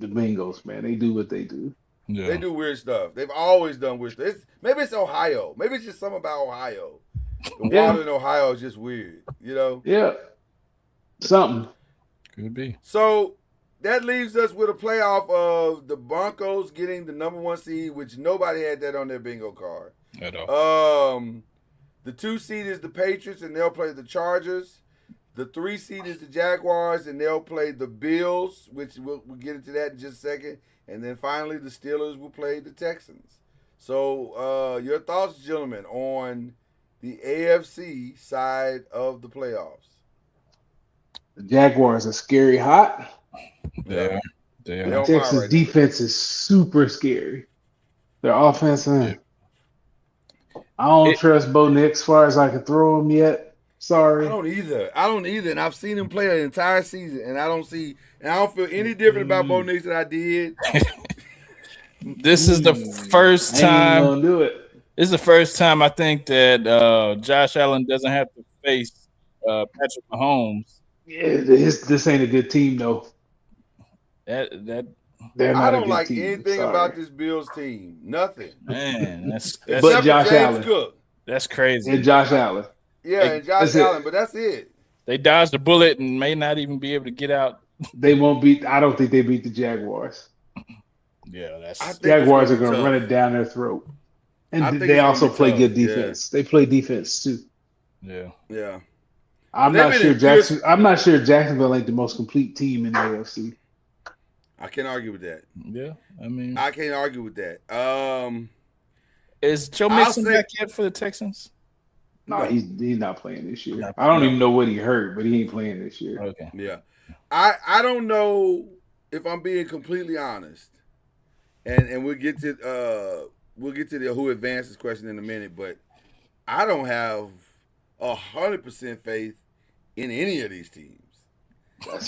Bengals, man, they do what they do. Yeah. They do weird stuff. They've always done weird stuff. Maybe it's Ohio. Maybe it's just something about Ohio. The water in Ohio is just weird, you know? Yeah. Something. Could be. So that leaves us with a playoff of the Broncos getting the number 1 seed, which nobody had that on their bingo card. At all. The 2 seed is the Patriots, and they'll play the Chargers. The 3 seed is the Jaguars, and they'll play the Bills, which we'll get into that in just a second. And then finally, the Steelers will play the Texans. So your thoughts, gentlemen, on the AFC side of the playoffs? The Jaguars are scary hot. Yeah. The Texas defense is super scary. Their offense, I don't trust Bo Nix as far as I can throw him yet. Sorry. I don't either. And I've seen him play the entire season, and I don't feel any different about Bo Nix than I did. This is the first time. Gonna do it. This is the first time I think that Josh Allen doesn't have to face Patrick Mahomes. Yeah, this ain't a good team though. They're I don't like team. anything about this Bills team. Nothing. Man, that's but Josh Allen. Cook. That's crazy. And Josh Allen. Yeah, and Josh Allen, but that's it. They dodged a bullet and may not even be able to get out. They won't beat. I don't think they beat the Jaguars. Yeah, Jaguars are going to run it down their throat, and they also play good defense. Yeah. They play defense too. Yeah. I'm not sure Jacksonville ain't the most complete team in the AFC. I can't argue with that. Yeah, I mean, I can't argue with that. Is Joe Mixon back yet for the Texans? No, he's not playing this year. I don't even know what he hurt, but he ain't playing this year. Okay. Yeah. I don't know if I'm being completely honest. And we'll get to the who advances question in a minute, but I don't have 100% faith in any of these teams.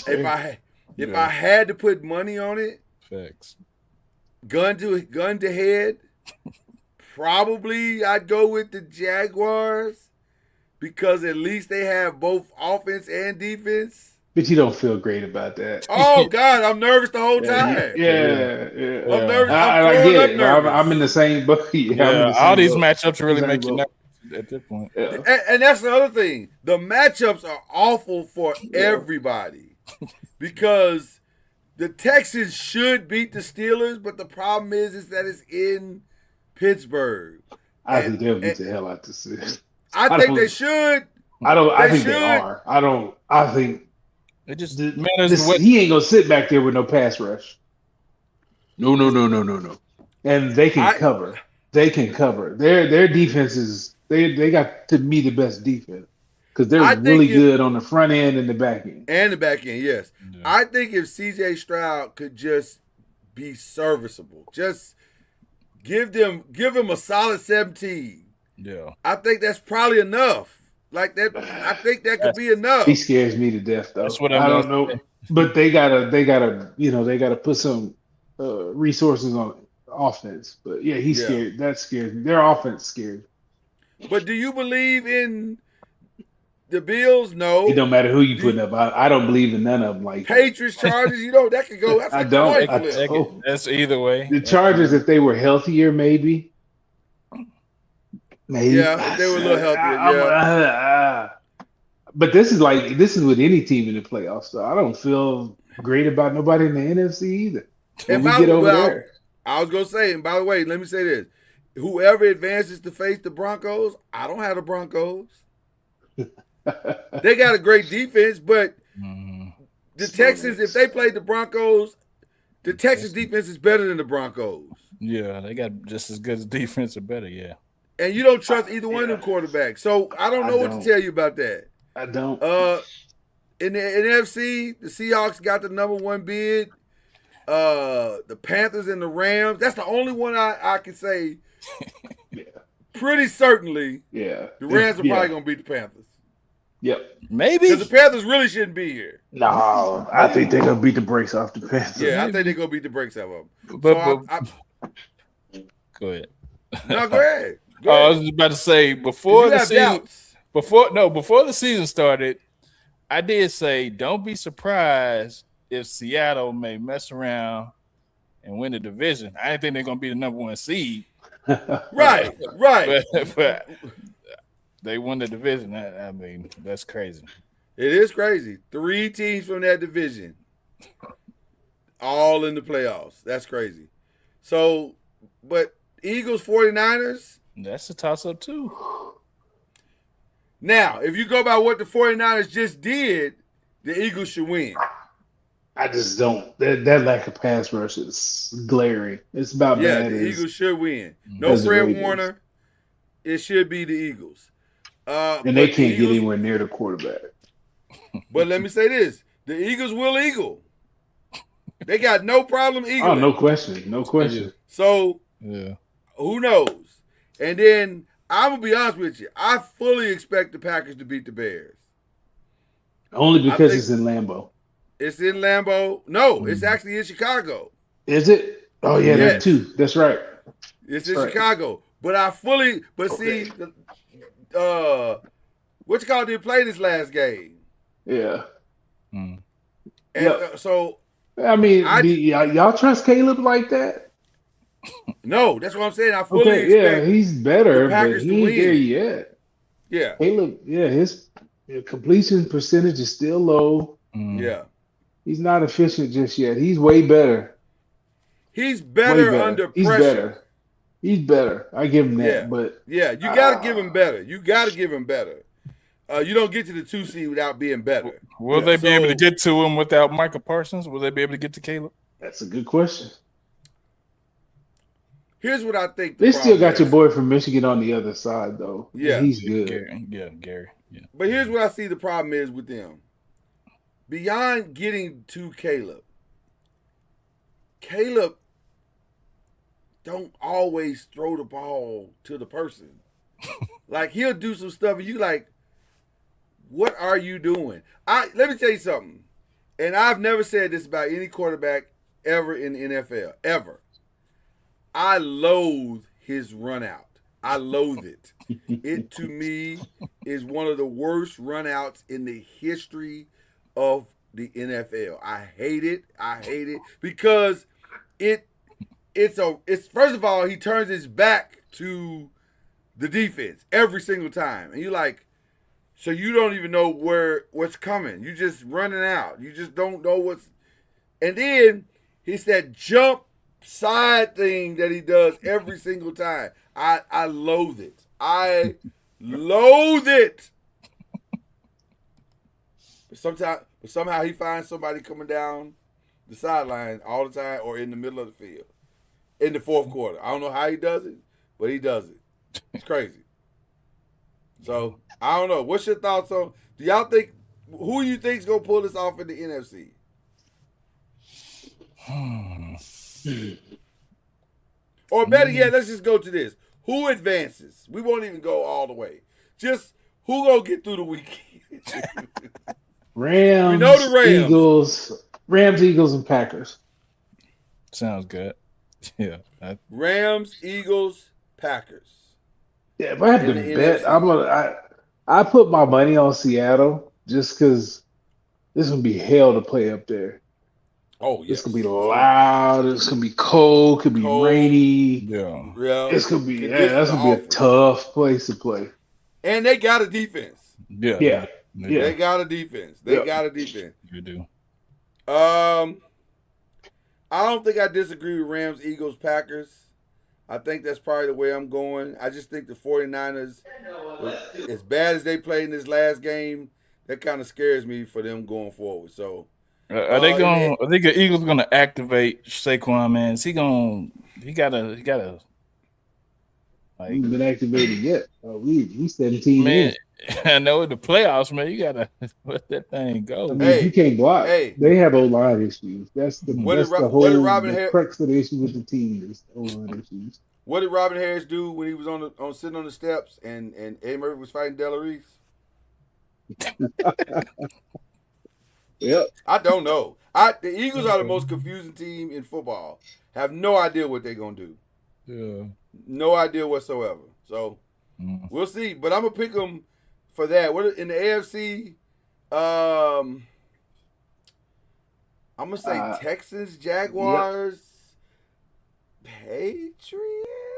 If I had to put money on it, facts. Gun to head, probably I'd go with the Jaguars because at least they have both offense and defense. But you don't feel great about that. Oh God, I'm nervous the whole time. Yeah. I'm nervous. I get it. I'm in the same boat. All these matchups really make you nervous at this point. Yeah. And that's the other thing. The matchups are awful for everybody because the Texans should beat the Steelers, but the problem is that it's in Pittsburgh. I think they'll beat the hell out the Steelers. I think they should. I think they are. I think it just matters what he ain't gonna sit back there with no pass rush. No. And they can cover. They can cover. Their defense is they got to me the best defense because they're really good on the front end and the back end. And the back end, yes. Yeah. I think if CJ Stroud could just be serviceable, just give him a solid 17. Yeah. I think that's probably enough. Like that, I think that could be enough. He scares me to death, though. That's what I don't know, say. but they gotta, they gotta put some resources on offense. But yeah, he's scared. That scares me. Their offense scares me. But do you believe in the Bills? No. It don't matter who you putting up. I don't believe in none of them. Like Patriots, Chargers, that could go. That's I a don't. coin flip. That's either way. The Chargers, if they were healthier, maybe. Yeah, if they were a little healthier. But this is with any team in the playoffs. So I don't feel great about nobody in the NFC either. And we get over there. I was gonna say, and by the way, let me say this: whoever advances to face the Broncos, I don't have the Broncos. They got a great defense, but the Texans, if they played the Broncos, the Texans defense is better than the Broncos. Yeah, they got just as good as defense or better. Yeah. And you don't trust either one of them quarterbacks. So I don't know what to tell you about that. I don't. In the NFC, the Seahawks got the number 1 bid. The Panthers and the Rams. That's the only one I can say pretty certainly. Yeah. The Rams are probably going to beat the Panthers. Yep. Maybe. Because the Panthers really shouldn't be here. No, I think they're going to beat the brakes off the Panthers. Yeah, I think they're going to beat the brakes off of them. Go ahead. No, go ahead. I was about to say before the season started, I did say don't be surprised if Seattle may mess around and win the division. I didn't think they're going to be the number 1 seed. Right. But they won the division. I mean, that's crazy. It is crazy. 3 teams from that division, all in the playoffs. That's crazy. So, but Eagles, 49ers. That's a toss-up too. Now, if you go by what the 49ers just did, the Eagles should win. I just don't. That lack of pass rush is glaring. It's about bad. The Eagles should win. No Fred Warner. It should be the Eagles. And they can't get anywhere near the quarterback. But let me say this. The Eagles will eagle. They got no problem eagling. Oh, no question. No question. So, who knows? And then, I'm going to be honest with you. I fully expect the Packers to beat the Bears. Only because it's in Lambeau. It's in Lambeau. No, it's actually in Chicago. Is it? Oh, yeah, that's 2. That's right. It's in Chicago. But see, what you call did play this last game? Yeah. And so, I mean, y'all trust Caleb like that? No, that's what I'm saying. I fully expect he's better, but he ain't there yet. Yeah. Caleb, his completion percentage is still low. Yeah. He's not efficient just yet. He's way better. He's better under pressure. He's better. I give him that. But you got to give him better. You got to give him better. You don't get to the 2 seed without being better. Will they be able to get to him without Micah Parsons? Will they be able to get to Caleb? That's a good question. Here's what I think. They still got your boy from Michigan on the other side, though. Yeah. He's good. Gary. Yeah. But here's what I see the problem is with them. Beyond getting to Caleb don't always throw the ball to the person. Like, he'll do some stuff and you like, what are you doing? Let me tell you something. And I've never said this about any quarterback ever in the NFL, ever. I loathe his run out. I loathe it. It, to me, is one of the worst run outs in the history of the NFL. I hate it. Because it's first of all, he turns his back to the defense every single time. And you're like, so you don't even know what's coming. You just running out. You just don't know what's. And then it's that jump side thing that he does every single time. I loathe it. I loathe it. But somehow he finds somebody coming down the sideline all the time or in the middle of the field in the fourth quarter. I don't know how he does it, but he does it. It's crazy. So, I don't know. What's your thoughts on, do y'all think, who you think's going to pull this off in the NFC? Or better yet, let's just go to this. Who advances? We won't even go all the way. Just Who gonna get through the weekend? Rams, We know the Rams. Eagles, and Packers. Sounds good. Yeah. Rams, Eagles, Packers. Yeah, if I had In to the bet, NFC. I put my money on Seattle just because this is gonna be hell to play up there. Oh yes. It's gonna be loud. It's gonna be cold. Could be Cold. rainy. Yeah. Yeah. It's gonna be Conditions that's are gonna be a awful. tough place to play. And they got a defense. Yeah. Yeah. They, They got a defense. They Yeah. got a defense. they do. I don't think I disagree with Rams, Eagles, Packers. I think that's probably the way I'm going. I just think the 49ers, as bad as they played in this last game, that kind of scares me for them going forward. So Are they going? I think the Eagles going to activate Saquon. Man, is he going? He gotta. Like, We haven't been activated yet. We 17 man, in. I know in the playoffs, man, you gotta let that thing go. I mean, Hey, you can't block. hey. They have O-line issues. That's the What did Robin the Harris- crux of the issue with the team is O-line issues. What did Robin Harris do when he was on sitting on the steps and Eddie Murphy was fighting Della Reese? Yep. I don't know. The Eagles are the most confusing team in football. Have no idea what they're gonna do. Yeah. No idea whatsoever. So we'll see. But I'm gonna pick them for that. What in the AFC? I'm gonna say Texans, Jaguars, Patriots.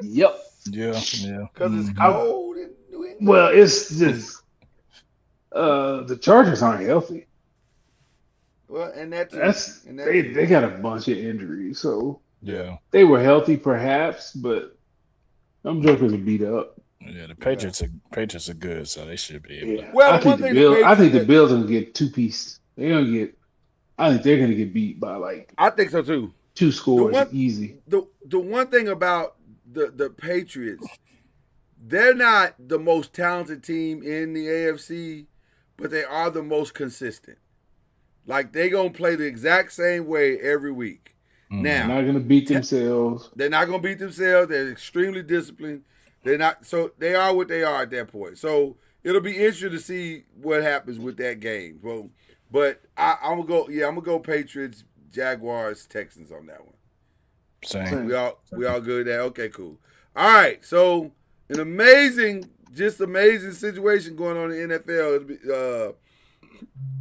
Yep. Yeah. Because it's cold in New England. Well, it's just the Chargers aren't healthy. Well, and that too. That's And that they too. got a bunch of injuries, so Yeah. they were healthy perhaps, but them jokers are beat up. Yeah. The Patriots are good, so they should be able to. Well, I the think one the thing Bills. the I think the Patriots- Bills are gonna get two-piece. I think they're gonna get beat by like I think so too. 2 scores one- easy. The one thing about the Patriots, they're not the most talented team in the AFC, but they are the most consistent. Like they gonna play the exact same way every week. They're Now not gonna beat themselves. they're not gonna beat themselves. They're extremely disciplined. They're not, so they are what they are at that point. So it'll be interesting to see what happens with that game. Well, but I'm gonna go Patriots, Jaguars, Texans on that one. Same. We all good there. Okay, cool. All right, so an amazing situation going on in the NFL. It'll be,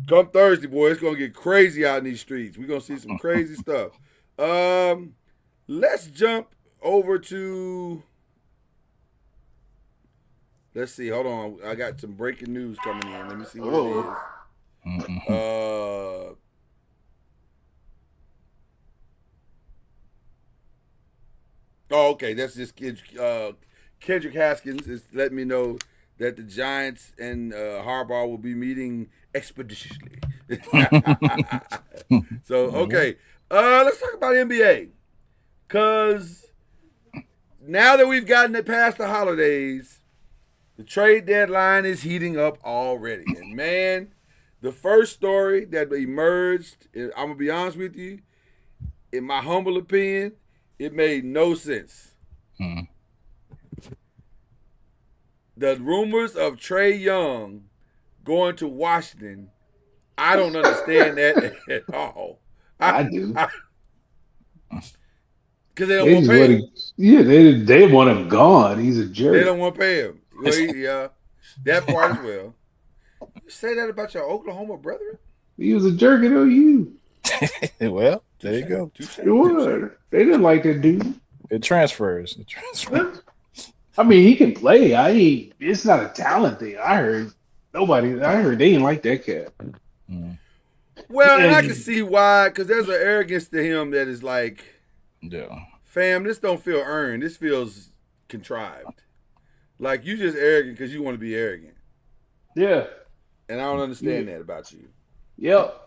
come Thursday, boy, it's gonna get crazy out in these streets. We're gonna see some crazy stuff. Let's jump over to. Let's see. Hold on. I got some breaking news coming in. Let me see what it is. Oh, okay. That's just Kendrick Haskins is letting me know that the Giants and Harbaugh will be meeting expeditiously. So, okay. Let's talk about NBA. Because now that we've gotten it past the holidays, the trade deadline is heating up already. And, man, the first story that emerged, I'm going to be honest with you, in my humble opinion, it made no sense. The rumors of Trae Young going to Washington, I don't understand that at all. I do. Because they don't want to pay him. Yeah, they want him gone. He's a jerk. They don't want to pay him. Well, yeah, that part as well. You say that about your Oklahoma brethren? He was a jerk at OU. Well, there you go. It was. They didn't like that dude. It transfers. I mean, he can play. It's not a talent thing. I heard they didn't like that cat. Well, and I can see why, because there's an arrogance to him that is like, Yeah. fam, this don't feel earned. This feels contrived. Like, you just arrogant because you want to be arrogant. Yeah. And I don't understand that about you. Yep.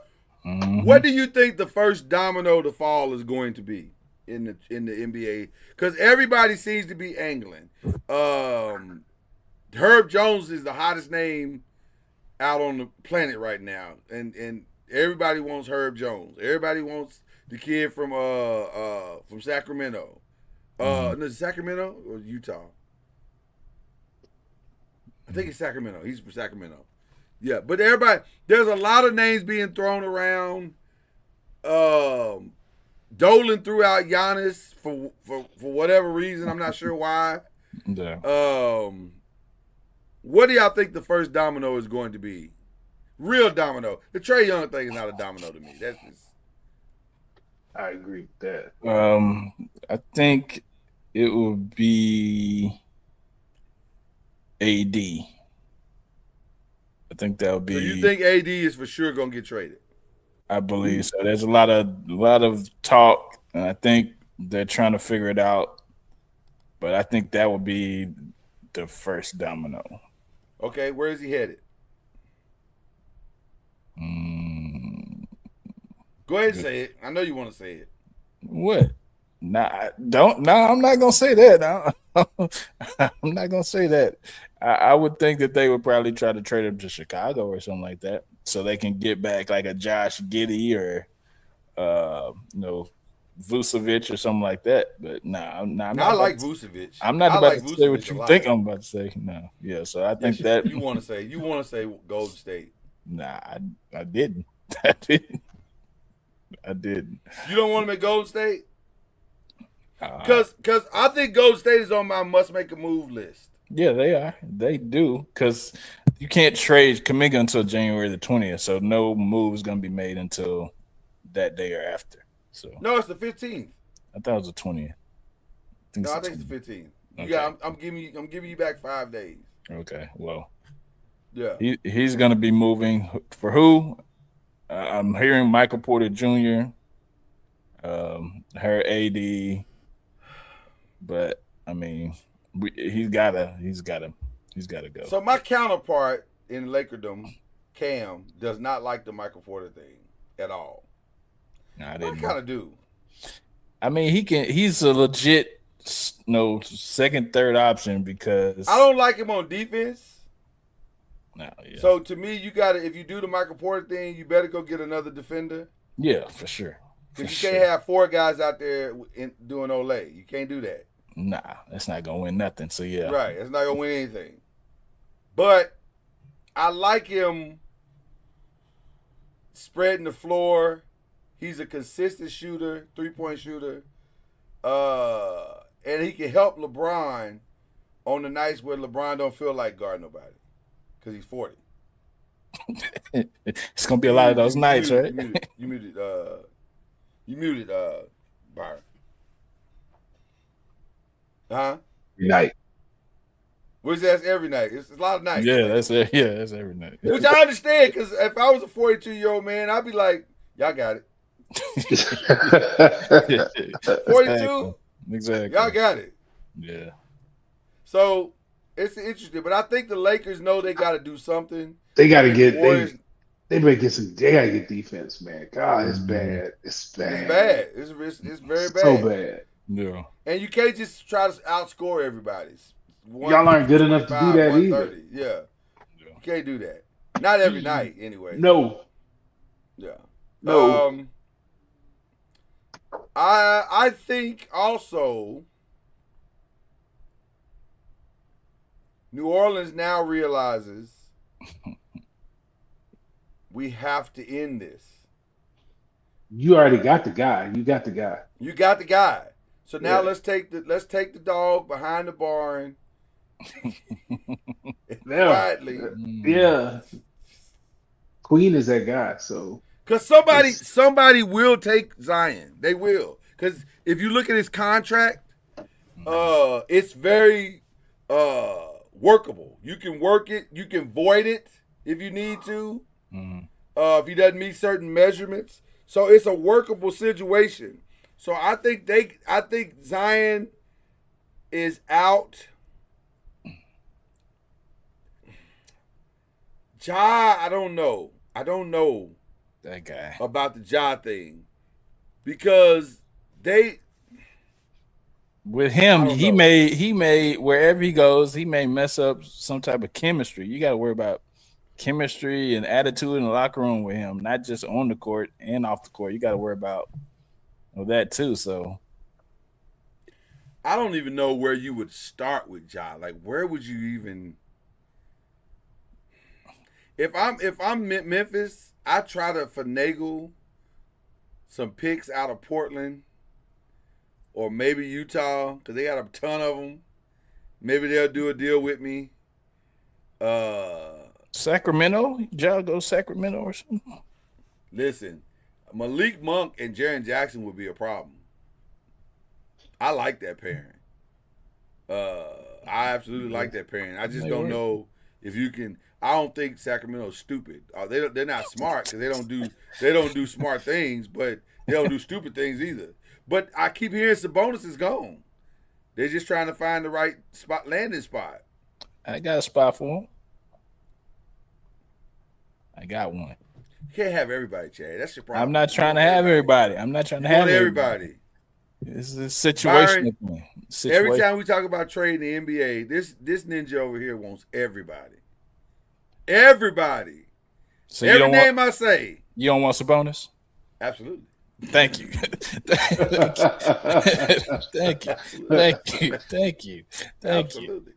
What do you think the first domino to fall is going to be in the NBA? Because everybody seems to be angling. Herb Jones is the hottest name out on the planet right now, and everybody wants Herb Jones. Everybody wants the kid from Sacramento. No, Sacramento or Utah? I think it's Sacramento. He's from Sacramento. Yeah, but everybody, there's a lot of names being thrown around. Dolan threw out Giannis for whatever reason. I'm not sure why. Yeah. What do y'all think the first domino is going to be? Real domino. The Trae Young thing is not a domino to me. That's just. I agree with that. I think it would be AD. I think that would be. So you think AD is for sure going to get traded? I believe so. There's a lot of talk, and I think they're trying to figure it out. But I think that would be the first domino. Okay, where is he headed? Go ahead and say it. I know you want to say it. What? Nah, don't. No, I'm not gonna say that. I'm not gonna say that. I would think that they would probably try to trade him to Chicago or something like that, so they can get back like a Josh Giddey or, Vucevic or something like that. But I like Vucevic. I'm not about like to say what Vucevic you think I'm about to say. No, yeah. So I think that you want to say Golden State. Nah, I didn't. I didn't. You don't want to make Golden State? Because I think Golden State is on my must make a move list. Yeah, they are. They do. Because you can't trade Kuminga until January the 20th. So no move is going to be made until that day or after. So no, it's the 15th. I thought it was the 20th. I think it's the 15th. Okay. Yeah, I'm giving you back 5 days. Okay, well. Yeah. He's going to be moving for who? I'm hearing Michael Porter Jr., her AD, but I mean, he's gotta go. So my counterpart in Lakerdom, Cam, does not like the Michael Porter thing at all. I kind of do. I mean, he's a legit second, third option because I don't like him on defense. No, yeah. So to me, you gotta, if you do the Michael Porter thing, you better go get another defender. Yeah, for sure. Because you can't have 4 guys out there doing Olay. You can't do that. Nah, that's not gonna win nothing. So yeah, right, it's not gonna win anything. But I like him spreading the floor. He's a consistent shooter, 3-point shooter, and he can help LeBron on the nights where LeBron don't feel like guarding nobody. Because he's 40. It's gonna be a lot of those nights, right? You muted Byron. Huh? Every night. Which that's every night. It's a lot of nights. Yeah, that's every night. Which I understand, because if I was a 42-year-old man, I'd be like, y'all got it. 42? Exactly. Y'all got it. Yeah. So it's interesting, but I think the Lakers know they got to do something. They got to get they gotta get defense, man. God, it's bad. It's bad. It's bad. It's very bad. So bad. Yeah. And you can't just try to outscore everybody. Y'all aren't good enough to do that either. Yeah. You can't do that. Not every night, anyway. No. Yeah. No. I think also New Orleans now realizes we have to end this. You already got the guy. You got the guy. You got the guy. So now let's take the dog behind the barn. Quietly. Yeah. Queen is that guy, so because somebody will take Zion. They will. Because if you look at his contract, it's very workable. You can work it. You can void it if you need to. Mm-hmm. If he doesn't meet certain measurements. So it's a workable situation. So I think Zion is out. Ja, I don't know that guy about the Ja thing because with him he may wherever he goes he may mess up some type of chemistry. You got to worry about chemistry and attitude in the locker room with him, not just on the court and off the court. You got to worry about that too. So I don't even know where you would start with Ja. Like, where would you even? If I'm Memphis, I try to finagle some picks out of Portland or maybe Utah because they got a ton of them. Maybe they'll do a deal with me. Sacramento, y'all go Sacramento or something. Listen, Malik Monk and Jaren Jackson would be a problem. I like that pairing. I absolutely like that pairing. I just don't know if you can. I don't think Sacramento's stupid. They're not smart because they don't do smart things, but they don't do stupid things either. But I keep hearing Sabonis is gone. They're just trying to find the right landing spot. I got a spot for him. I got one. You can't have everybody, Chad. That's your problem. I'm not trying to have everybody. I'm not trying to have everybody. This is a situation. Every time we talk about trading the NBA, this ninja over here wants everybody. Everybody. So every name I say. You don't want Sabonis? Absolutely. Thank you. Thank you. Absolutely.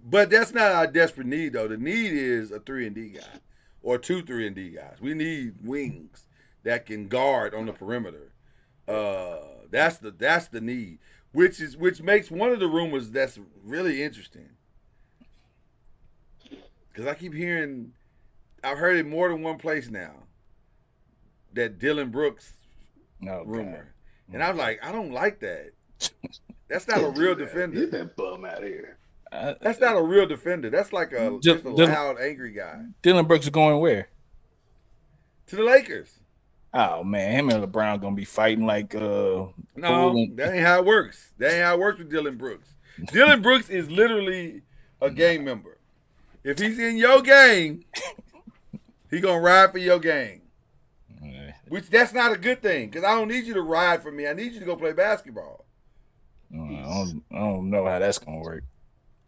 But that's not our desperate need, though. The need is a 3-and-D guy or 2 3-and-D guys. We need wings that can guard on the perimeter. That's the need, which makes one of the rumors that's really interesting. Because I keep hearing, I've heard it more than one place now, that Dylan Brooks rumor. And I'm like, I don't like that. That's not a real defender. Get that bum out of here. That's not a real defender. That's like just a loud, angry guy. Dylan Brooks is going where? To the Lakers. Oh man, him and LeBron gonna be fighting like No, that ain't how it works. That ain't how it works with Dylan Brooks. Dylan Brooks is literally a gang member. If he's in your gang, he gonna ride for your gang. Which that's not a good thing, because I don't need you to ride for me. I need you to go play basketball. I don't know how that's gonna work.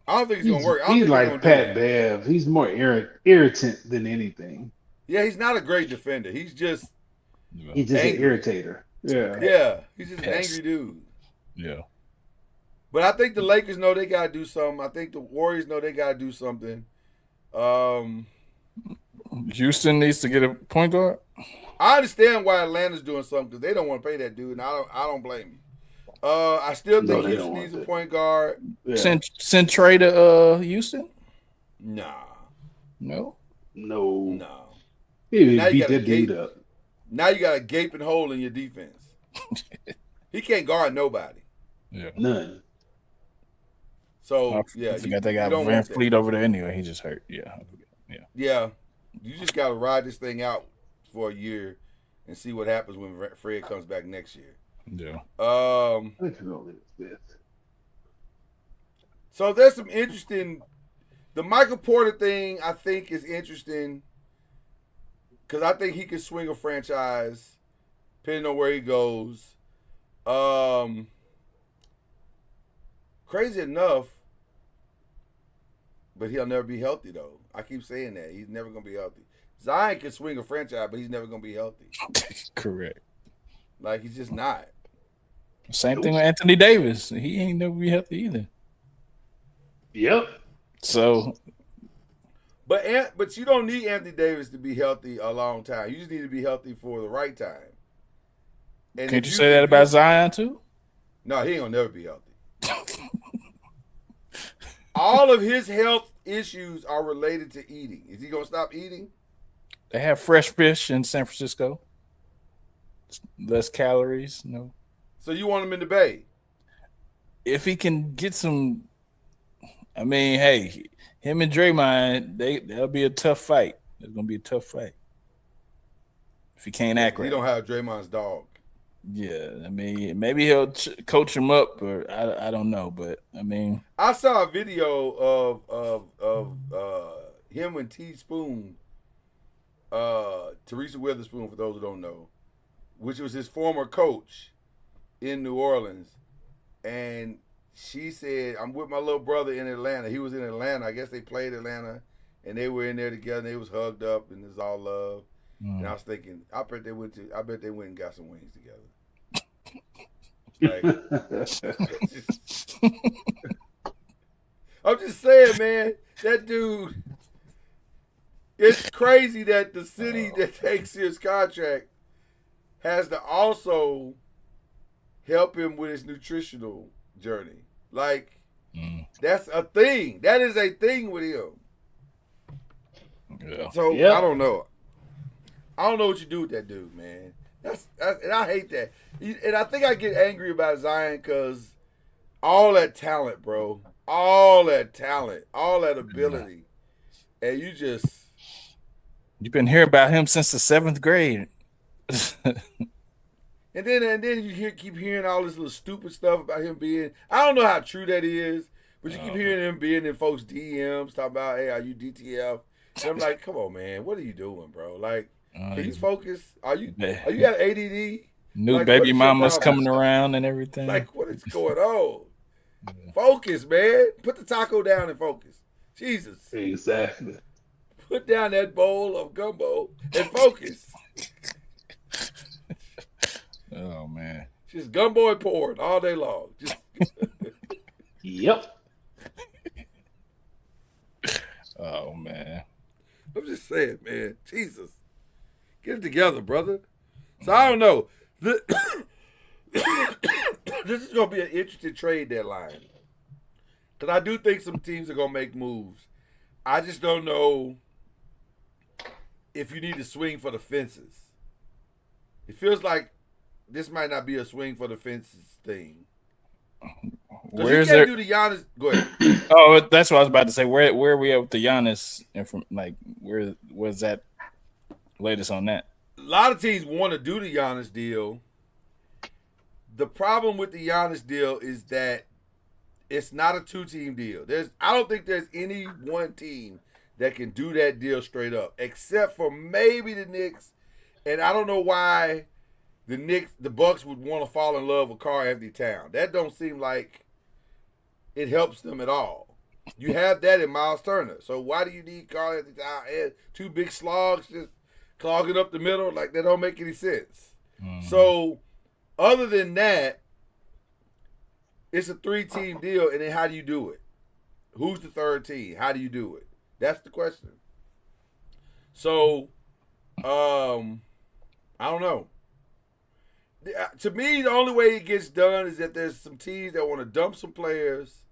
I don't think it's gonna work. He's like Pat Bev. He's more irritant than anything. Yeah, he's not a great defender. He's just an irritator. Yeah, he's just an angry dude. Yeah. But I think the Lakers know they gotta do something. I think the Warriors know they gotta do something. Houston needs to get a point guard. I understand why Atlanta's doing something because they don't want to pay that dude, and I don't blame you. I still think Houston needs a point guard. Yeah. Send Trey to Houston? Nah. No. He beat that dude up. Now you got a gaping hole in your defense. He can't guard nobody. Yeah. None. So I forgot they got Van Fleet over there anyway. He just hurt. Yeah. You just got to ride this thing out for a year and see what happens when Fred comes back next year. Yeah. So there's some interesting. The Michael Porter thing I think is interesting because I think he can swing a franchise depending on where he goes. Crazy enough, but he'll never be healthy though. I keep saying that he's never gonna be healthy. Zion can swing a franchise, but he's never gonna be healthy. Correct. Like he's just not. Same thing with Anthony Davis. He ain't never be healthy either. Yep. So, but you don't need Anthony Davis to be healthy a long time. You just need to be healthy for the right time. And can't you say that about Zion too? No, he ain't gonna never be healthy. All of his health issues are related to eating. Is he gonna stop eating? They have fresh fish in San Francisco. Less calories, no. So you want him in the Bay? If he can get some, I mean, hey, him and Draymond, that'll be a tough fight. It's gonna be a tough fight. If he can't act right. He don't have Draymond's dog. Yeah, I mean, maybe he'll coach him up, or I don't know, but I mean, I saw a video of him and Teaspoon, Teresa Witherspoon, for those who don't know, which was his former coach in New Orleans, and she said, "I'm with my little brother in Atlanta." He was in Atlanta. I guess they played Atlanta, and they were in there together. And they was hugged up, and it was all love. And I was thinking, I bet they went and got some wings together. Like, I'm just saying, man, that dude. It's crazy that the city that takes his contract has to also help him with his nutritional journey. Like, that's a thing. That is a thing with him. Yeah. So Yep. I don't know. I don't know what you do with that dude, man. That's and I hate that. And I think I get angry about Zion because all that talent, bro, all that talent, all that ability, and you've been hearing about him since the 7th grade. and then you keep hearing all this little stupid stuff about him being. I don't know how true that is, but you keep hearing him being in folks' DMs talking about, "Hey, are you DTF?" And I'm like, come on, man, what are you doing, bro? Like, can you focus? Are you got ADD? New Like, baby what is your mamas problem? coming around and everything. Like, what is going on? Focus, man. Put the taco down and focus. Jesus. Exactly. Put down that bowl of gumbo and focus. Oh man. Just gumbo and porn all day long. Just Yep. Oh man. I'm just saying, man. Jesus. Get it together, brother. So I don't know. This is going to be an interesting trade deadline. Because I do think some teams are going to make moves. I just don't know if you need to swing for the fences. It feels like this might not be a swing for the fences thing. Where's you there? can't do the Giannis. Go ahead. Oh, that's what I was about to say. Where are we at with the Giannis? And from like, where was that latest on that? A lot of teams want to do the Giannis deal. The problem with the Giannis deal is that it's not a two-team deal. I don't think there's any one team that can do that deal straight up, except for maybe the Knicks. And I don't know why the Bucks would want to fall in love with Karl-Anthony Towns. That don't seem like it helps them at all. You have that in Miles Turner. So why do you need Karl-Anthony Towns and two big slogs just clogging up the middle? Like, that don't make any sense. So other than that, it's a 3-team deal, and then how do you do it? Who's the third team? How do you do it? That's the question. So, I don't know. To me, the only way it gets done is that there's some teams that want to dump some players,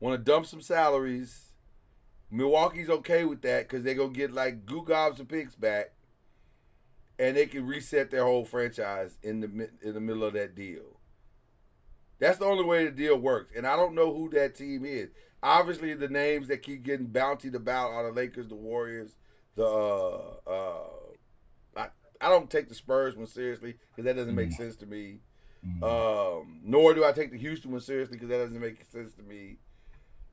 want to dump some salaries. Milwaukee's okay with that because they're going to get like Goo Gobs and Picks back, and they can reset their whole franchise in the middle of that deal. That's the only way the deal works, and I don't know who that team is. Obviously, the names that keep getting bountied about are the Lakers, the Warriors, I don't take the Spurs one seriously because that doesn't make sense to me. Nor do I take the Houston one seriously because that doesn't make sense to me.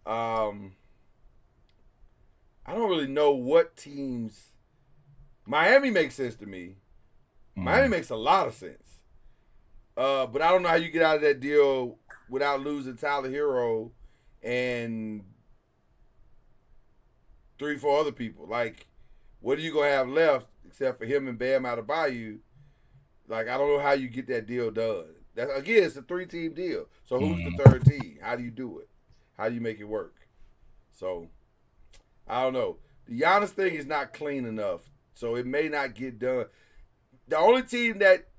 I don't really know what teams. Miami makes sense to me. Miami makes a lot of sense. But I don't know how you get out of that deal without losing Tyler Hero and 3-4 other people. Like, what are you going to have left except for him and Bam Adebayo? Like, I don't know how you get that deal done. Again, it's a 3-team deal. So who's the third team? How do you do it? How do you make it work? So, I don't know. The Giannis thing is not clean enough, so it may not get done. The only team that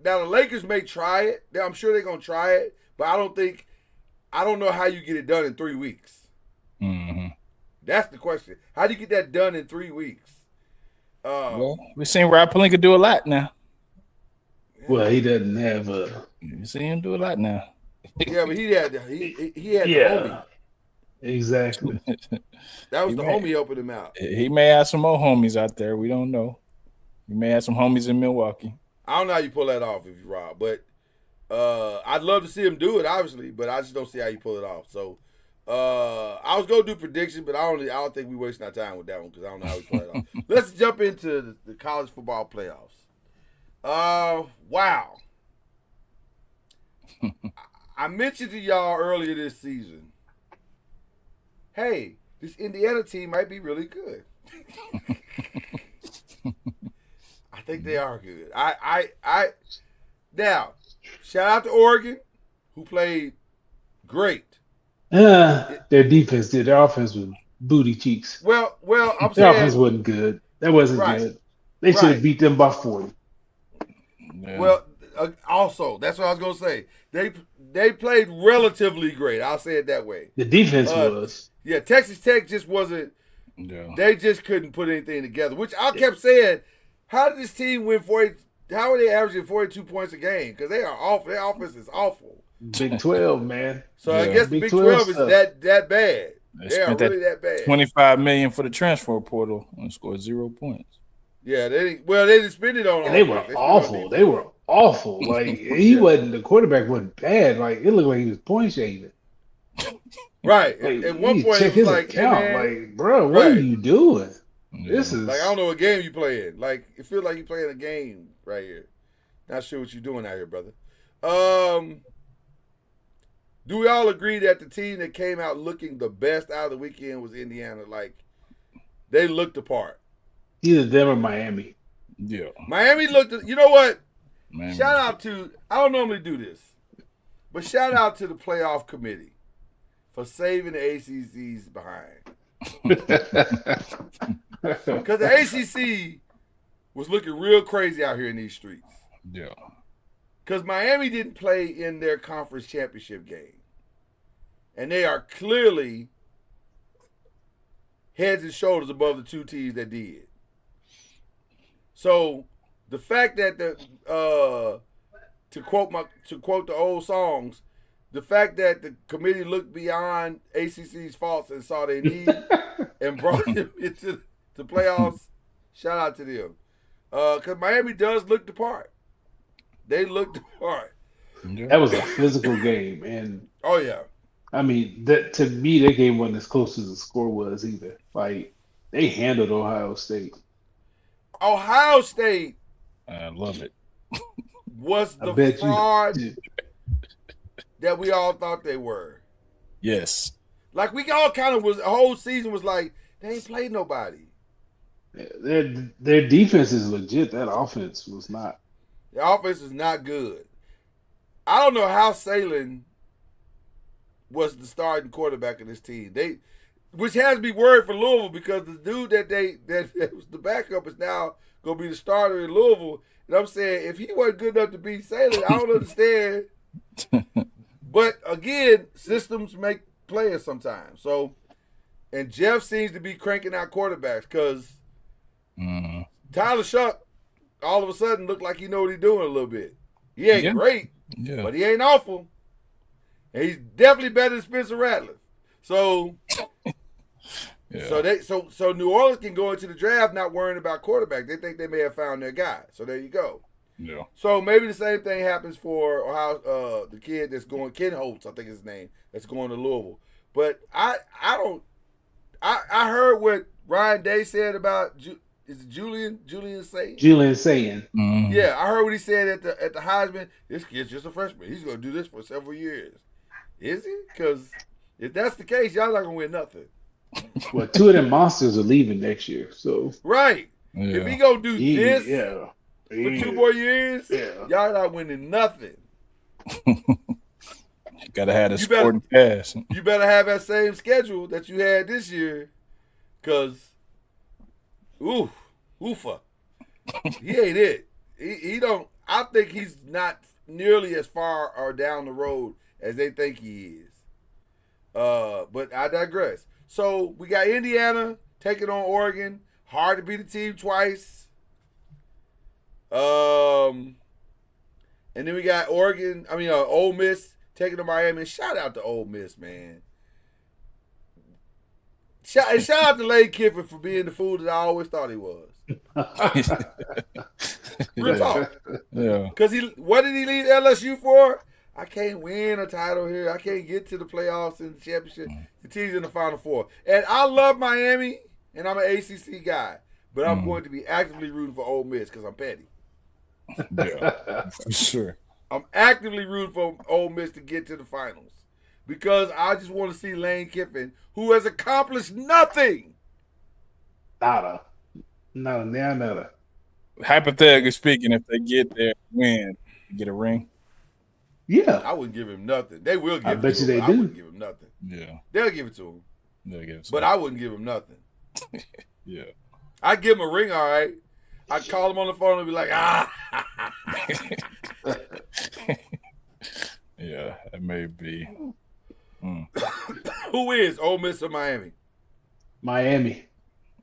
now the Lakers may try it. I'm sure they're gonna try it, but I don't know how you get it done in 3 weeks. That's the question. How do you get that done in 3 weeks? Well, we've seen Rob Pelinka do a lot now. Well, he doesn't have a. You see him do a lot now. Yeah, but he had the homie. Exactly. That was the homie helping him out. He may have some more homies out there. We don't know. He may have some homies in Milwaukee. I don't know how you pull that off if you Rob, but I'd love to see him do it, obviously, but I just don't see how you pull it off. So I was gonna do predictions, but I don't think we're wasting our time with that one because I don't know how we pull it off. Let's jump into the college football playoffs. Wow. I mentioned to y'all earlier this season, hey, this Indiana team might be really good. I think they are good. Now, shout out to Oregon, who played great. Their defense did. Their offense was booty cheeks. Well, I'm The offense saying wasn't good. That wasn't right, good. They should right. have beat them by 40. Yeah. Well, also that's what I was gonna say. They played relatively great. I'll say it that way. The defense was. Yeah, Texas Tech just wasn't. Yeah. They just couldn't put anything together. Which I kept saying, how did this team win 40? How are they averaging 42 points a game? Because they are awful. Their offense is awful. Big 12, man. So I Yeah. guess the Big Big 12 12 is stuff. that bad. They They are spent really that bad. $25 million for the transfer portal and scored 0 points. Yeah, they didn't spend it on. And they offense. were spent it on awful. defense. They were awful. Like he Yeah. wasn't. The quarterback wasn't bad. Like it looked like he was point shaving. Right. Like, At one you point, check it his was like, hey, account. man, Like, bro, what Right. are you doing? Yeah. This is like I don't know what game you playing. Like it feels like you playing a game right here. Not sure what you're doing out here, brother. Do we all agree that the team that came out looking the best out of the weekend was Indiana? Like they looked the part. either them or Miami. Yeah. Miami looked. You know what? Man. Shout out to. I don't normally do this, but shout out to the playoff committee for saving the ACC's behind. Because the ACC was looking real crazy out here in these streets. Yeah. Because Miami didn't play in their conference championship game. And they are clearly heads and shoulders above the two teams that did. So the fact that to quote the old songs, the fact that the committee looked beyond ACC's faults and saw their need and brought them into the playoffs, shout out to them. Because Miami does look the part. They looked the part. Yeah. That was a physical game, and Oh, yeah. I mean, that to me, that game wasn't as close as the score was either. Like they handled Ohio State. Ohio State I love it. was I the bet fraud you. that we all thought they were. Yes. Like we all kind of was. The whole season was like they ain't played nobody. Their defense is legit. That offense was not. The offense is not good. I don't know how Salin was the starting quarterback of this team. Which has me worried for Louisville because the dude that was the backup is now gonna be the starter in Louisville. And I'm saying if he wasn't good enough to beat Salin, I don't understand. But again, systems make players sometimes. So, and Jeff seems to be cranking out quarterbacks because Tyler Shuck all of a sudden looked like he know what he's doing a little bit. He ain't Yeah. great, Yeah. but he ain't awful. And he's definitely better than Spencer Rattler. So, Yeah. so New Orleans can go into the draft not worrying about quarterback. They think they may have found their guy. So there you go. Yeah. So maybe the same thing happens for Ohio, the kid that's going, Ken Holtz, I think is his name, that's going to Louisville. But I heard what Ryan Day said about is it Julian saying? Julian saying. Mhm. Yeah, I heard what he said at the Heisman. This kid's just a freshman. He's going to do this for several years. Is he? Because if that's the case, y'all not going to win nothing. Well, two of them monsters are leaving next year, so Right. Yeah. If he going to do this yeah, for 2 more years, Yeah. y'all not winning nothing. You gotta have the You better- sporting pass. You better have that same schedule that you had this year, because, oofa. He ain't it. He don't. I think he's not nearly as far or down the road as they think he is. But I digress. So we got Indiana taking on Oregon. Hard to beat a team twice. And then we got Ole Miss taking on Miami. Shout out to Ole Miss, man. Shout out to Lane Kiffin for being the fool that I always thought he was. Real talk. Yeah. Because what did he leave LSU for? I can't win a title here. I can't get to the playoffs and the championship. The team's in the Final Four. And I love Miami, and I'm an ACC guy. But I'm going to be actively rooting for Ole Miss because I'm petty. Yeah. For sure. I'm actively rooting for Ole Miss to get to the finals because I just want to see Lane Kiffin, who has accomplished nothing. nada. Hypothetically speaking, if they get there, win, get a ring. Yeah, I wouldn't give him nothing. They will give I it bet to you him. they but I do. wouldn't give him nothing. Yeah. They'll give it to him. But I wouldn't give him nothing. Yeah. I'd give him a ring, all right. I'd call him on the phone and be like, Yeah, it may be. Who is Ole Miss or Miami? Miami.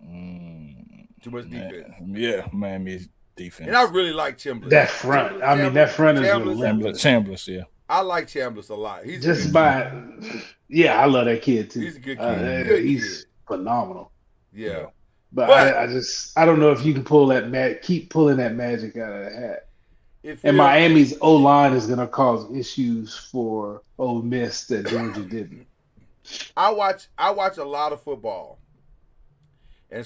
Too much defense. Yeah, Miami's defense. And I really like Chambliss. That front. That front is relentless. Chambliss, yeah. I like Chambliss a lot. He's just by, I love that kid too. He's a good kid. He's phenomenal. Yeah. But I don't know if you can pull that keep pulling that magic out of the hat. And Miami's O-line is going to cause issues for Ole Miss that Georgia didn't. I watch a lot of football. And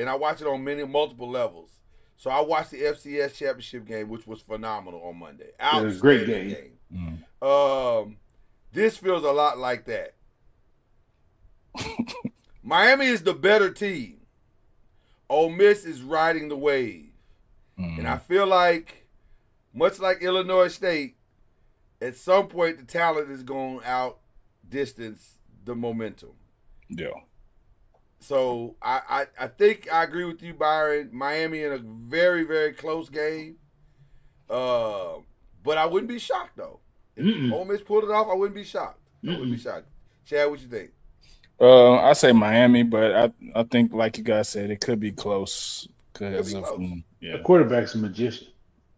I watch it on multiple levels. So I watched the FCS championship game, which was phenomenal on Monday. It was a great game. This feels a lot like that. Miami is the better team. Ole Miss is riding the wave. And I feel like, much like Illinois State, at some point the talent is going to outdistance the momentum. Yeah. So I think I agree with you, Byron. Miami in a very, very close game. But I wouldn't be shocked, though. If Ole Miss pulled it off, I wouldn't be shocked. Chad, what you think? I say Miami, but I think, like you guys said, it could be close because of the quarterback's a magician.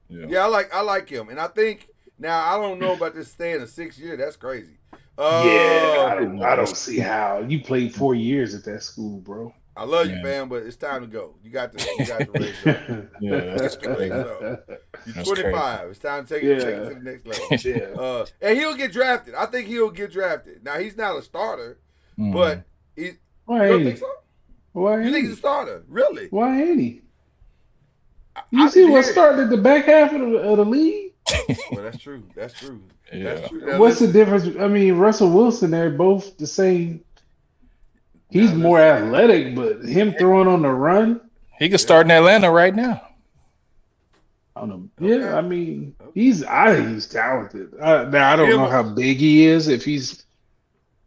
Yeah, I like him, and I think now I don't know about this staying a 6th year. That's crazy. I don't see how. You played 4 years at that school, bro. I love you, fam, but it's time to go. You got to raise up. Yeah, that's crazy. You're 25. Crazy. It's time to take it to the next level. And he'll get drafted. I think he'll get drafted. Now he's not a starter, but you don't think so? Why you think he's a starter? Really? Why ain't he? You see what's starting at the back half of the league? Well, that's true. Yeah. That's true. Now, what's the difference? I mean, Russell Wilson, they're both the same. He's more athletic, but him throwing on the run. He could start in Atlanta right now. I don't know. Yeah, I mean, I think he's talented. Now, I don't know how big he is,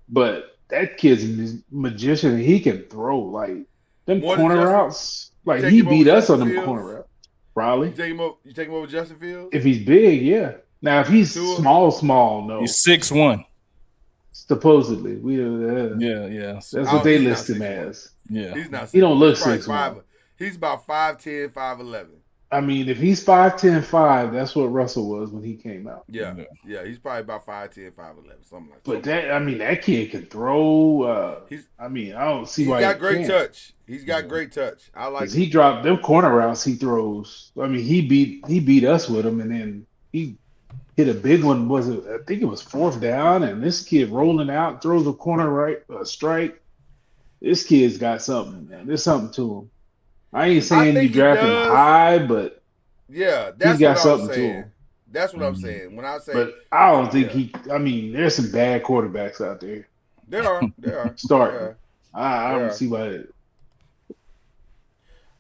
but that kid's a magician. He can throw like them corner routes. Like he beat us on them corner routes. Probably. You take him over Justin Fields? If he's big, yeah. Now, if he's small, no. He's 6'1". Supposedly, yeah. That's what they list him as. Yeah, he's not. He don't look 6'1". He's about 5'10", 5'11". I mean, if he's 5'10", 5, that's what Russell was when he came out. Yeah. He's probably about 5'10", 5'11", something like that. But that kid can throw. I don't see why he's got great touch. He's got great touch. I like. He dropped them corner routes. He throws. I mean, he beat us with them, and then he hit a big one. I think it was 4th down, and this kid rolling out throws a corner strike. This kid's got something, man. There's something to him. I ain't saying you draft him high, but that's he's got what something I'm to saying. him. That's what I'm saying. When I say, but I don't think I mean, there's some bad quarterbacks out there. There are. Starting. I don't see why.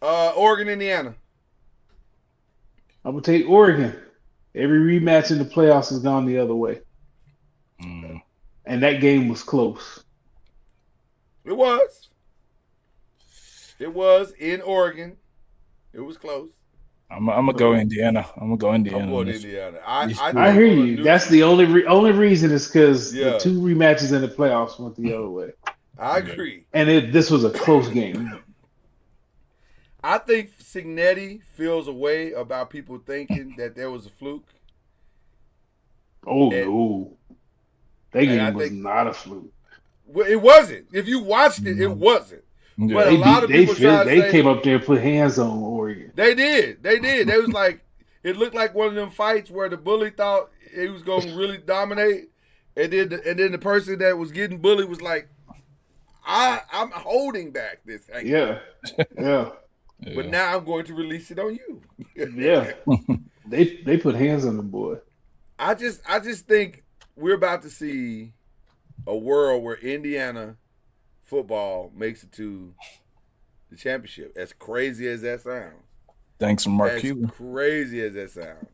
Oregon, Indiana. I'm gonna take Oregon. Every rematch in the playoffs has gone the other way, and that game was close. It was. It was in Oregon. It was close. I'm gonna go Indiana. I'm going Indiana. I hear you. That's the only reason is because the 2 rematches in the playoffs went the other way. I agree. And this was a close game. I think Cignetti feels a way about people thinking that there was a fluke. No. That game was not a fluke. Well, it wasn't. If you watched it, it wasn't. Yeah. But a lot of people they came up there and put hands on Oregon. They did. They was like, it looked like one of them fights where the bully thought he was going to really dominate, and then the person that was getting bullied was like, I'm holding back this thing. Yeah. But now I'm going to release it on you. Yeah. They put hands on the boy. I just think we're about to see a world where Indiana football makes it to the championship. As crazy as that sounds. Thanks, Mark Cuban. As crazy as that sounds.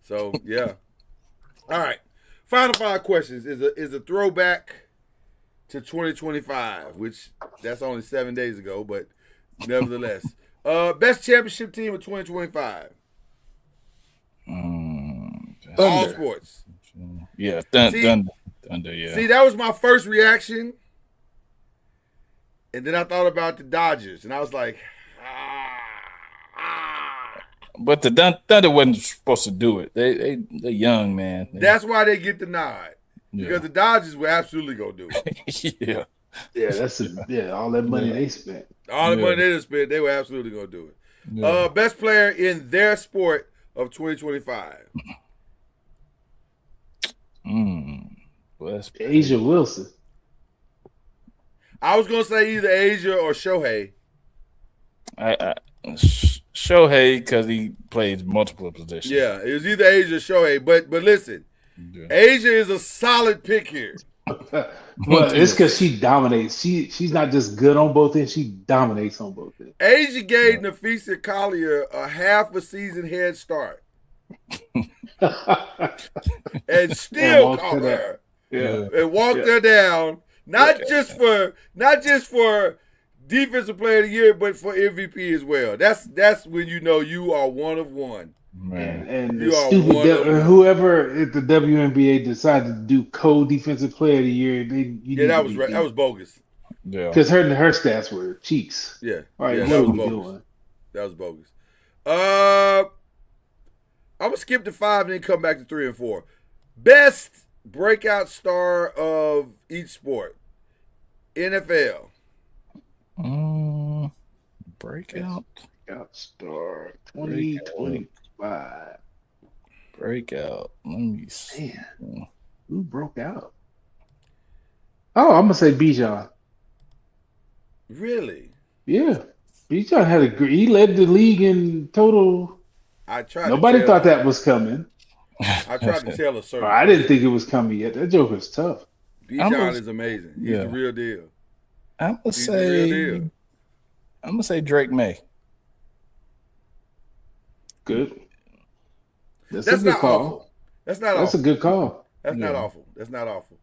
So yeah. All right. Final 5 questions is a throwback to 2025, which that's only 7 days ago, but nevertheless. Best championship team of 2025. All sports. Yeah, Thunder, yeah. See, that was my first reaction. And then I thought about the Dodgers, and I was like, But the Thunder wasn't supposed to do it. They're young, man. That's why they get the nod. Because the Dodgers were absolutely going to do it. Yeah. Yeah, all that money they spent. All the money they just spent, they were absolutely going to do it. Yeah. Best player in their sport of 2025. Asia Wilson. I was going to say either Asia or Shohei. Shohei, because he plays multiple positions. Yeah, it was either Asia or Shohei. But listen, Asia is a solid pick here. Well, it's because she dominates. She's not just good on both ends; she dominates on both ends. Asia gave Nafisa Collier a half a season head start, and still caught her. And walked her down. Not just for defensive player of the year, but for MVP as well. That's when you know you are one of one. Man. And You the are stupid one of whoever at the WNBA decided to do co-defensive player of the year, that was bogus. Yeah. Because her stats were cheeks. Yeah, Right, yeah, what that are was we bogus. doing? That was bogus. I'm gonna skip to 5 and then come back to 3 and 4. Best breakout star of each sport. NFL. Breakout. Breakout star 2025. Breakout. Let me see. Man, who broke out? Oh, I'm gonna say Bijan. Really? Yeah, Bijan had he led the league in total. Nobody thought that was coming. I tried to tell a certain. I didn't think it was coming yet. That joke was tough. Bijan is amazing. He's the real deal. I'm gonna say Drake May. Good. That's a good not call. awful. That's not That's awful. a good call. That's not awful. That's not awful.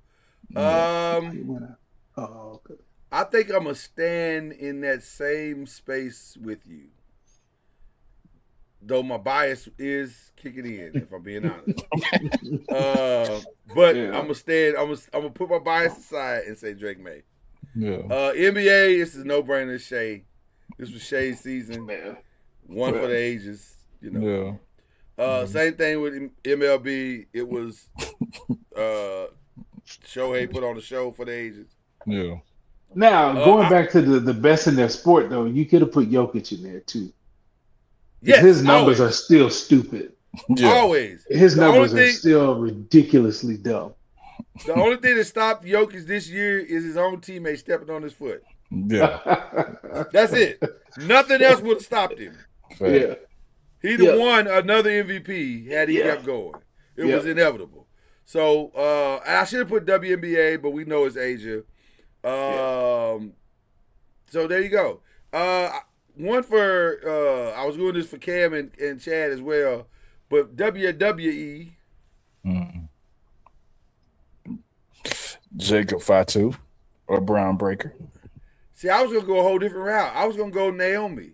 Okay. I think I'm gonna stand in that same space with you. Though my bias is kicking in, if I'm being honest. But I'm gonna stand. I'm gonna put my bias aside and say Drake May. Yeah. NBA, this is no brainer. Shea. This was Shea's season. One for the ages. You know. Yeah. Same thing with MLB. It was Shohei put on the show for the ages. Yeah. Now going back to the best in their sport, though, you could have put Jokic in there too. Yes, his numbers always. are still stupid. Yeah. Always. His numbers are still ridiculously dumb. The only thing that stopped Jokic this year is his own teammate stepping on his foot. Yeah. That's it. Nothing else would have stopped him. Yeah. He'd have won another MVP had he kept going. It was inevitable. So I should have put WNBA, but we know it's Asia. So there you go. One for I was doing this for Cam and Chad as well, but WWE. Jacob Fatu or Brown Breaker. See, I was gonna go a whole different route. I was gonna go Naomi.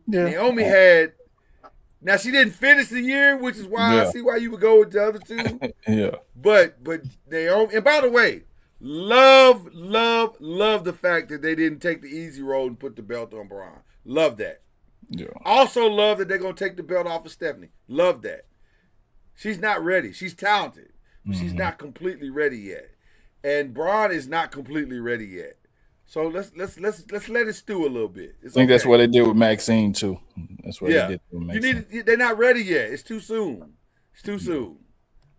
Yeah. Naomi had. Now she didn't finish the year, which is why I see why you would go with the other two. Yeah. But Naomi, and by the way, love the fact that they didn't take the easy road and put the belt on Braun. Love that. Yeah. Also love that they're gonna take the belt off of Stephanie. Love that. She's not ready. She's talented, but she's not completely ready yet. And Braun is not completely ready yet. So let's let it stew a little bit. I think that's what they did with Maxine too. That's what they did with Maxine. They're not ready yet. It's too soon. It's too soon.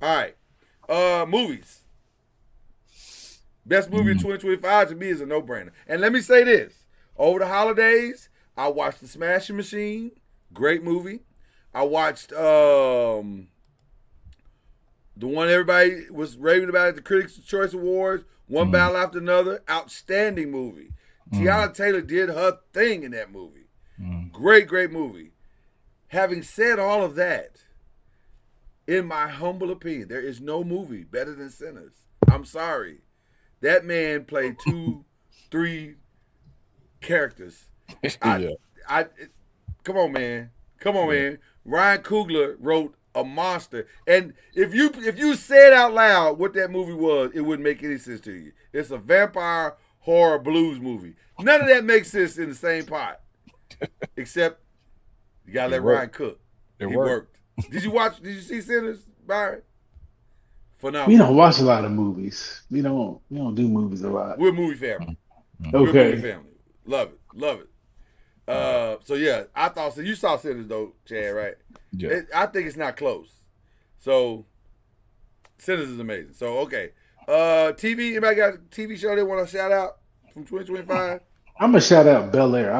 All right. Movies. Best movie of 2025 to me is a no-brainer. And let me say this. Over the holidays, I watched The Smashing Machine. Great movie. I watched the one everybody was raving about at the Critics' Choice Awards, One Battle After Another. Outstanding movie. Tiana Taylor did her thing in that movie. Great movie. Having said all of that, in my humble opinion, there is no movie better than Sinners. I'm sorry. That man played 2-3 characters. Yeah. Come on, man. Come on, man. Ryan Coogler wrote a monster. And if you said out loud what that movie was, it wouldn't make any sense to you. It's a vampire horror blues movie. None of that makes sense in the same pot. Except you gotta let Ryan cook. It worked. Did you see Sinners, Byron? Phenomenal. We don't watch a lot of movies. We don't do movies a lot. We're a movie family. Okay. We're a movie family. Love it. So yeah, I thought so. You saw Sinners though, Chad, right? Yeah. I think it's not close. So Sinners is amazing. So okay, TV. Anybody got a TV show they want to shout out from 2025? I'm gonna shout out Bel Air.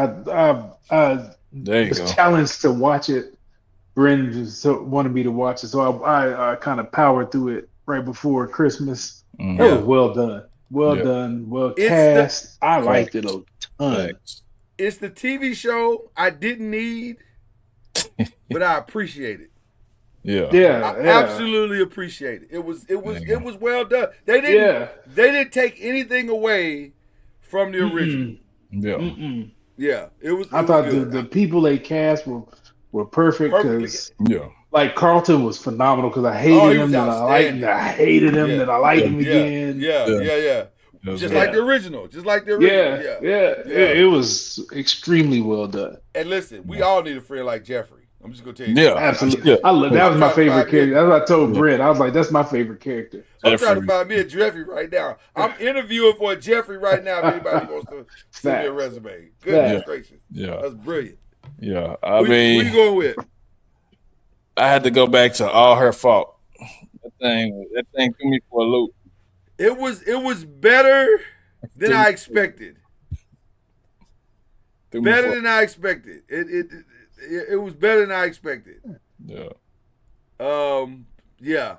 I There you was go. challenged to watch it. Bren just wanted me to watch it, so I kind of powered through it right before Christmas. Mhm. It was well done. Well Yeah. done. Well It's cast. I liked it a ton. Thanks. It's the TV show I didn't need, but I appreciate it. Yeah. Yeah, I yeah. absolutely appreciate it. It was There you go. well done. They didn't take anything away from the original. Yeah. Mm-mm. Yeah, it was. I it thought was good. the people they cast were perfect Perfectly. because Yeah. like Carlton was phenomenal because I Oh, hated he him, was then I liked him, outstanding. then I hated him, Yeah. then I liked him Yeah, again. yeah. That was Just good. like the original. Just like the original. Yeah. It was extremely well done. And listen, we all need a friend like Jeffrey. I'm just gonna tell you. Yeah. Absolutely. Yeah. I love that was my favorite character. That's what I told Yeah. Brett. I was like, that's my favorite character. I'm trying to Jeffrey. find me a Jeffrey right now. I'm interviewing for a Jeffrey right now. If anybody wants to send me a Facts. resume. Goodness Facts. gracious. Yeah. That's brilliant. Yeah. I Who mean, you going with? I had to go back to All Her Fault. That thing threw me for a loop. It was better than I expected. Threw me Better for- than I expected. It was better than I expected. Yeah. Yeah.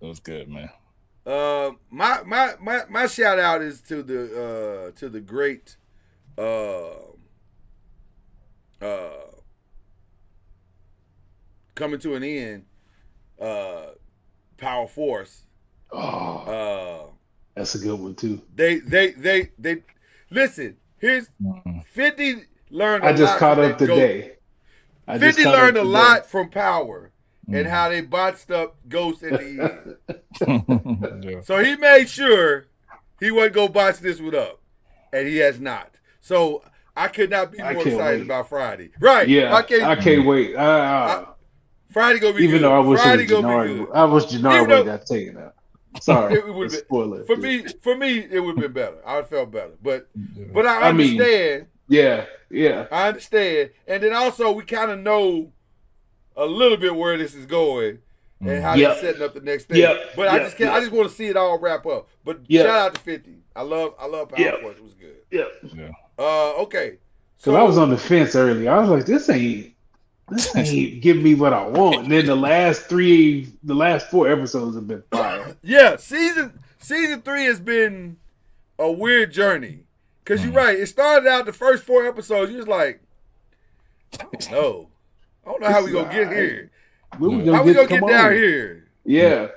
That was good, man. My shout out is to the great coming to an end Power Force. Oh, that's a good one too. They listen. Here's 50 learned. I just caught up today. today. 50 learned a lot from Power and how they botched up Ghost at the end. Yeah. So he made sure he wasn't going to botch this one up, and he has not. So I could not be more can't excited wait. about Friday. Right? Yeah, I can't wait. Friday gonna be Even good. though I wish Friday it was gonna be Jannard, good. I wish Jannard Even would though- have got taken out. Sorry, It would've been- spoiler. For me, it would have been better. I would have felt better. But I I mean- understand. yeah. I understand. And then also we kind of know a little bit where this is going and how Yep. they're setting up the next thing. Yep. But I Yep. just can't. I just want to see it all wrap up. But Yep. shout out to 50. I love Power Yep. Force. It was good. Yeah. Okay. Because I was on the fence earlier. I was like, this ain't giving me what I want. And then the last 4 episodes have been fire. Yeah, season 3 has been a weird journey. Cause you're right. It started out the first 4 episodes. You was like, I don't know how we gonna get here. When we How we gonna come get down on? here? Yeah.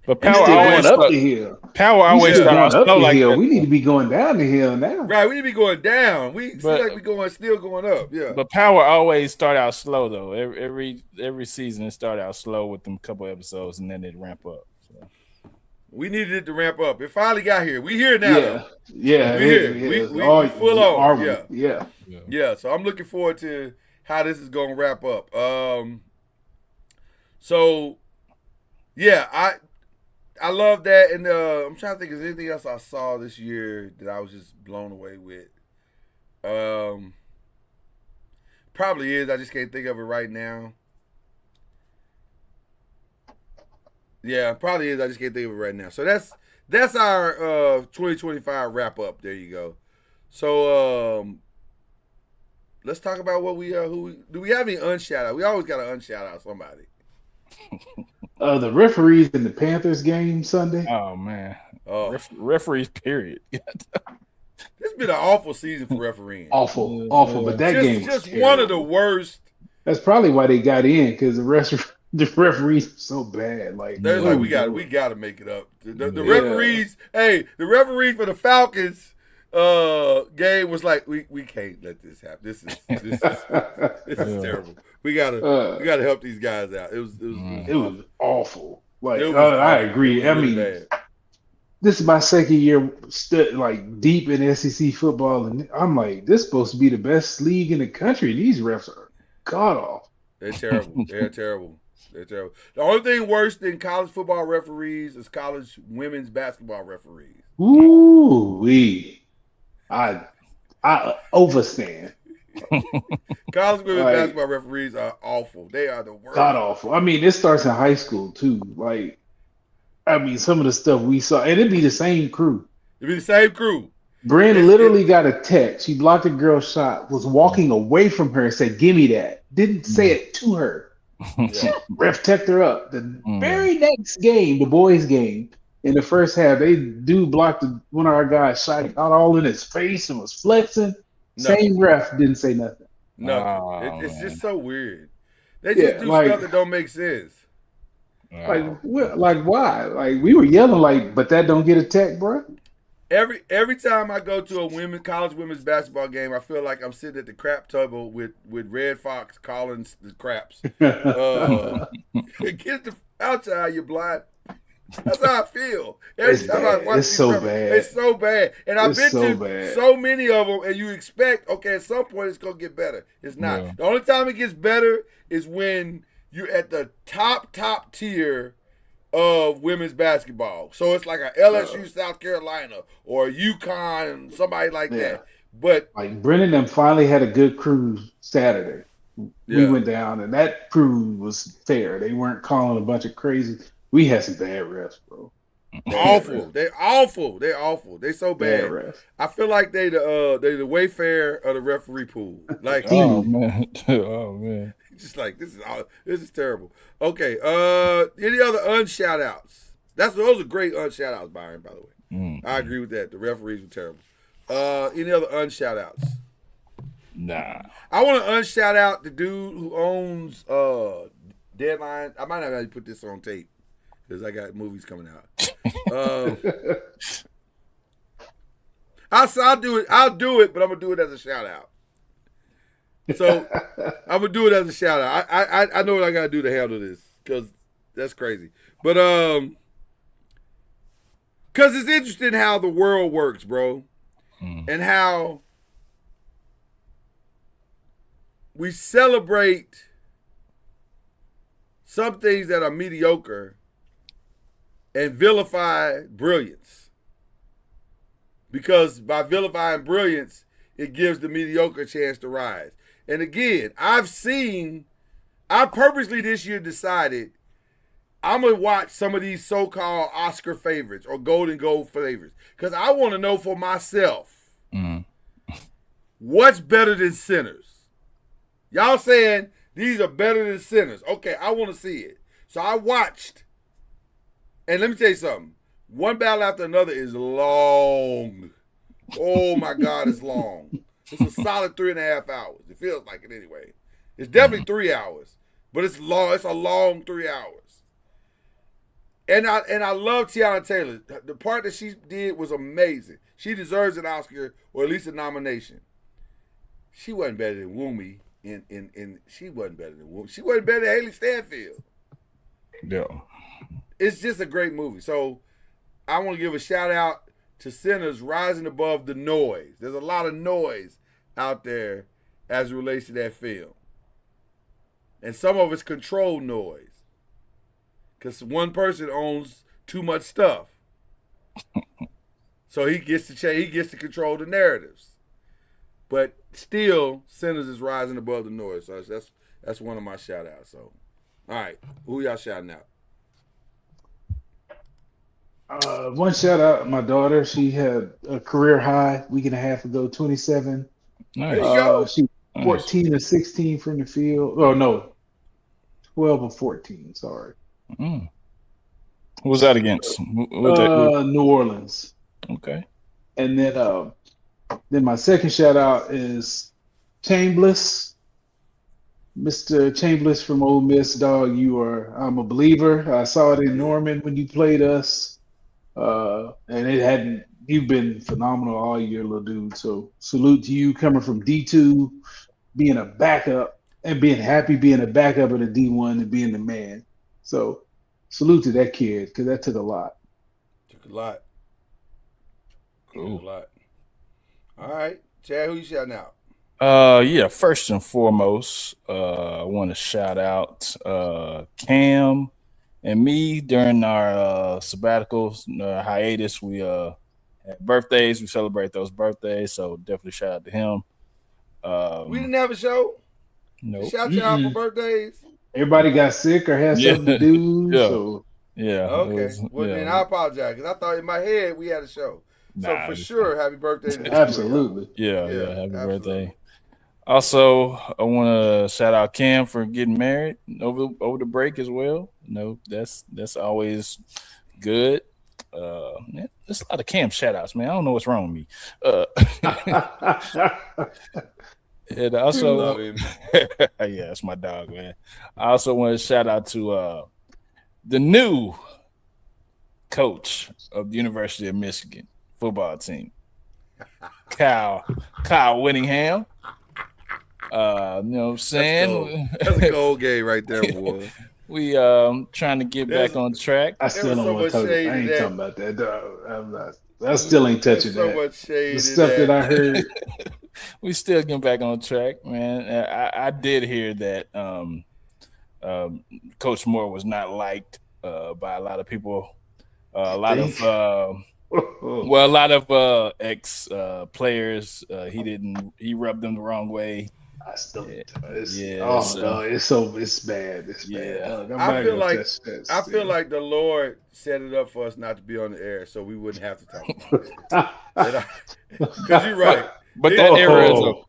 But We Power still going always up the hill. Power We always still starts going up slow the like hill. that. We need to be going down the hill now. Right, we need to be going down. We seem But- like we still going up. Yeah. But Power always start out slow though. Every season it start out slow with them couple episodes and then it ramp up. So. We needed it to ramp up. It finally got here. We here now. though. Yeah. We here. We full on. Are we? Yeah. Yeah. Yeah, so I'm looking forward to how this is going to wrap up. So yeah, I love that, and I'm trying to think of anything else I saw this year that I was just blown away with. Probably is. I just can't think of it right now. Yeah, probably is. I just can't think of it right now. So that's our 2025 wrap up. There you go. So let's talk about what we do we have any unshout out? We always got to unshout out somebody. The referees in the Panthers game Sunday. Oh man. Oh, Referees period. it's been an awful season for refereeing. Awful. But that game was just terrible. one of the worst. That's probably why they got in because the The referees are so bad. Like They're like, we got to make it up. The referees, hey, the referee for the Falcons game was like, we can't let this happen. This is terrible. We gotta help these guys out. It was awful. Like I awful. agree. I mean, bad. This is my second year like deep in SEC football, and I'm like, this is supposed to be the best league in the country. These refs are god awful. They're terrible. They're terrible. They're terrible. The only thing worse than college football referees is college women's basketball referees. Ooh, I overstand. College women's basketball referees are awful. They are the worst. God awful. I mean, it starts in high school too. Like, I mean, some of the stuff we saw, and it'd be the same crew. It'd be the same crew. Bryn literally got a text. She blocked a girl's shot, was walking away from her and said, "Give me that." Didn't say it to her. Ref teched her up. The very next game, the boys' game, in the first half, they blocked one of our guys' shot, got all in his face and was flexing. Same ref didn't say nothing. No, it's just so weird. They just do stuff that don't make sense. Like why? Like we were yelling like, but that don't get a tech, bro. Every time I go to a college women's basketball game, I feel like I'm sitting at the crap table with Red Fox calling the craps. Get the outside, you blind. That's how I feel. Every time I watch it's so bad. It's so bad. And I've been to so many of them, and you expect, okay, at some point it's going to get better. It's not. Yeah. The only time it gets better is when you're at the top tier of women's basketball. So it's like a LSU, South Carolina, or UConn, somebody like that. But like Brennan them finally had a good cruise Saturday. We went down, and that crew was fair. They weren't calling a bunch of crazy. We had some bad refs, bro. Awful. They're awful. They're awful. They so bad. I feel like they the Wayfair of the referee pool. Like, oh man. Just like this is terrible. Okay. Any other unshout outs? Those are great unshout outs, Byron, by the way. I agree with that. The referees were terrible. Any other unshout outs? Nah. I want to unshout out the dude who owns Deadline. I might not have to put this on tape because I got movies coming out. I'll do it. I'll do it, but I'm gonna do it as a shout out. So I'm gonna do it as a shout out. I know what I gotta do to handle this because that's crazy. But because it's interesting how the world works, bro, and how we celebrate some things that are mediocre and vilify brilliance. Because by vilifying brilliance, it gives the mediocre a chance to rise. And again, I purposely this year decided I'm going to watch some of these so-called Oscar favorites or Golden Globe favorites. Because I want to know for myself what's better than Sinners. Y'all saying these are better than Sinners. Okay, I want to see it. So I watched. And let me tell you something. One battle after another is long. Oh, my God, it's long. It's a solid 3.5 hours. It feels like it anyway. It's definitely 3 hours. But it's long. It's a long 3 hours. And I love Tiana Taylor. The part that she did was amazing. She deserves an Oscar or at least a nomination. She wasn't better than Wumi. She wasn't better than Wumi. She wasn't better than Haley Stanfield. Yeah. It's just a great movie. So I want to give a shout out to Sinners rising above the noise. There's a lot of noise out there as it relates to that film. And some of it's controlled noise. Because one person owns too much stuff. So he gets to change, he gets to control the narratives. But still, Sinners is rising above the noise. So that's one of my shout outs. So all right. Who y'all shouting out? One shout out, my daughter. She had a career high week and a half ago, 27. Nice. She 14 or 16 from the field. Oh no, 12 or 14. Sorry. Who was that against? New Orleans. Okay. And then my second shout out is Chambliss. Mr. Chambliss from Ole Miss, dog, I'm a believer. I saw it in Norman when you played us. And you've been phenomenal all year, little dude. So salute to you coming from D2, being a backup and being happy being a backup in a D1 and being the man. So salute to that kid because that took a lot. Took a lot. Cool. Took a lot. All right. Chad, who you shouting out? Yeah, first and foremost, I want to shout out Cam and me during our sabbaticals, hiatus. We had birthdays. We celebrate those birthdays, so definitely shout out to him. We didn't have a show. Nope. Shout you out for birthdays. Everybody got sick or had something to do. Yeah. So Yeah. Okay. Then I apologize because I thought in my head we had a show. So for sure, happy birthday to absolutely. Yeah, happy birthday. Also, I want to shout out Cam for getting married over the break as well. That's always good. There's a lot of Cam shout outs, man. I don't know what's wrong with me. And also, yeah, that's my dog, man. I also want to shout out to the new coach of the University of Michigan football team, Kyle Whittingham. You know what I'm saying? That's a gold game right there, boy. We trying to get back on track. I still don't want to talk. I ain't talking about that, dog. I still ain't touching that. Much shade the stuff that I heard. We still getting back on track, man. I did hear that Coach Moore was not liked by a lot of people. A lot of ex players. He rubbed them the wrong way. I still it's bad. It's bad. I feel like the Lord set it up for us not to be on the air, so we wouldn't have to talk about it. Because you're right. But that era is over.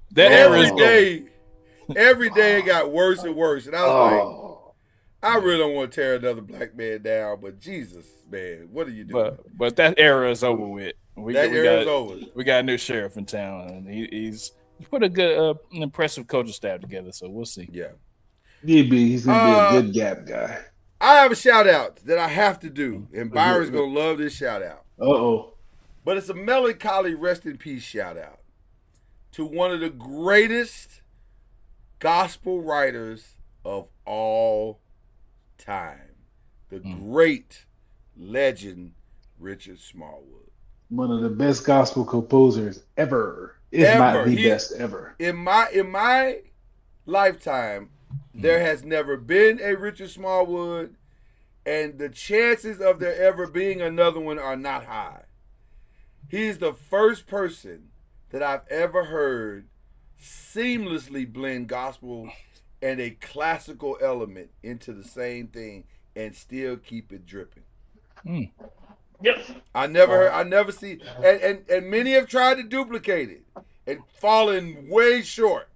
Every day it got worse and worse, and I was like, I really don't want to tear another black man down, but Jesus, man, what are you doing? But that era is over with. Era is over. We got a new sheriff in town, and he's put a good, an impressive coaching staff together. So we'll see. Yeah, he's gonna be a good gap guy. I have a shout out that I have to do, and Byron's gonna love this shout out. But it's a melancholy rest in peace shout out to one of the greatest gospel writers of all time, the great legend Richard Smallwood. One of the best gospel composers ever. If not the best ever. In my lifetime, there has never been a Richard Smallwood, and the chances of there ever being another one are not high. He's the first person that I've ever heard seamlessly blend gospel and a classical element into the same thing and still keep it dripping. Yep. I never see, and many have tried to duplicate it and fallen way short.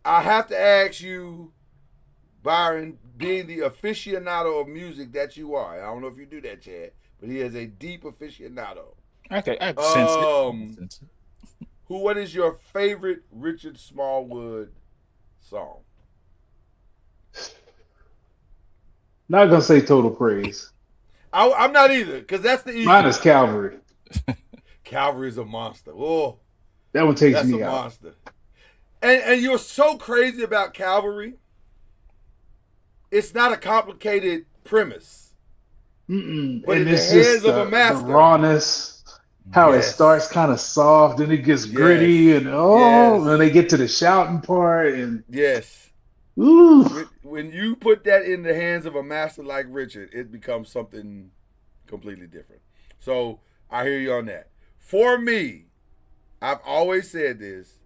I have to ask you, Byron, being the aficionado of music that you are, I don't know if you do that, Chad, but he is a deep aficionado. Okay, I sense it. What is your favorite Richard Smallwood song? Not gonna say Total Praise. I'm not either, because that's the easy. Mine is Calvary. Calvary's a monster. Oh, that one takes me out. That's a monster. And you're so crazy about Calvary. It's not a complicated premise. But and in the it's hands just of a master. The rawness, how it starts kind of soft, then it gets gritty, and then they get to the shouting part, and when you put that in the hands of a master like Richard, it becomes something completely different. So I hear you on that. For me, I've always said this,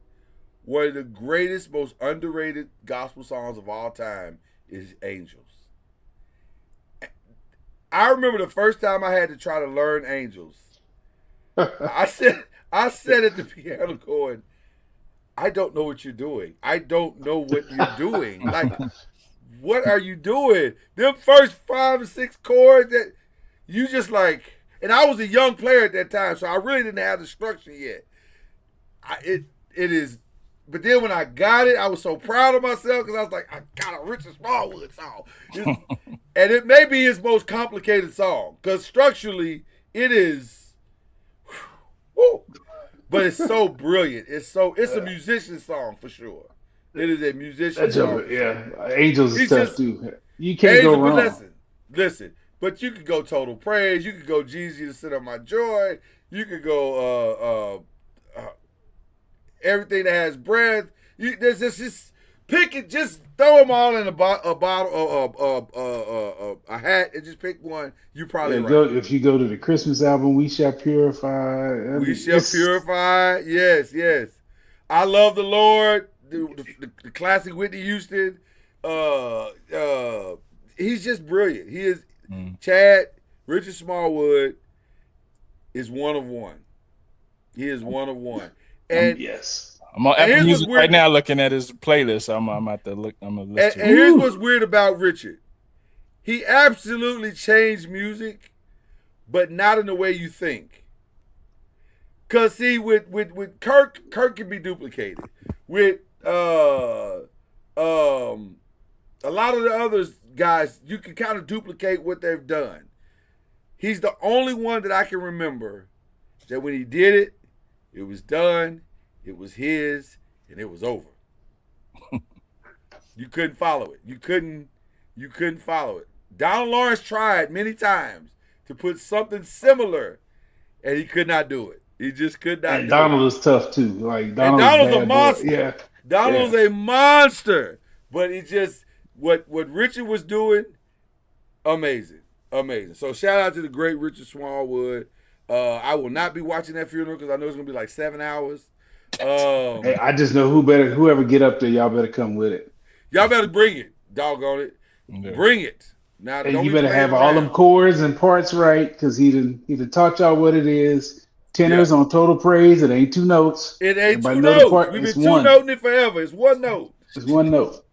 one of the greatest, most underrated gospel songs of all time is Angels. I remember the first time I had to try to learn Angels. I said at the piano going, I don't know what you're doing. I don't know what you're doing. Like, what are you doing? Them first 5 or 6 chords that you just like, and I was a young player at that time, so I really didn't have the structure yet. It is But then when I got it, I was so proud of myself because I was like, I got a Richard Smallwood song. And it may be his most complicated song because structurally it is, woo, but it's so brilliant. It's a musician song for sure. It is a musician song. Yeah, Angels is tough too. You can't go wrong. Listen. But you could go Total Praise. You could go Jeezy to Sit on My Joy. You could go Everything That Has Breath. There's just pick it. Just throw them all in a hat and just pick one. You probably right. If you go to the Christmas album, We Shall Purify. We Shall Purify. Yes. I Love the Lord. The classic Whitney Houston. He's just brilliant. He is. Chad Richard Smallwood is one of one. He is one of one. And yes, I'm on Apple Music right now looking at his playlist. I'm at the look. I'm gonna listen. And here's what's weird about Richard. He absolutely changed music, but not in the way you think. Cause see, with Kirk can be duplicated. With a lot of the others guys, you can kind of duplicate what they've done. He's the only one that I can remember that when he did it, it was done, it was his, and it was over. You couldn't follow it. You couldn't follow it. Donald Lawrence tried many times to put something similar, and he could not do it. He just could not. And Donald was tough too. Like Donald's a monster. Boy. Yeah, Donald's a monster. But he just what Richard was doing, amazing. So shout out to the great Richard Smallwood. I will not be watching that funeral because I know it's gonna be like 7 hours. Hey, I just know whoever get up there, y'all better come with it. Y'all better bring it, doggone it. Yeah. Bring it. Now, and you better have all them chords and parts right because he done taught y'all what it is. Tenors on Total Praise. It ain't 2 notes. It ain't 2 notes. We've been 2-noting it forever. It's 1 note. It's 1 note.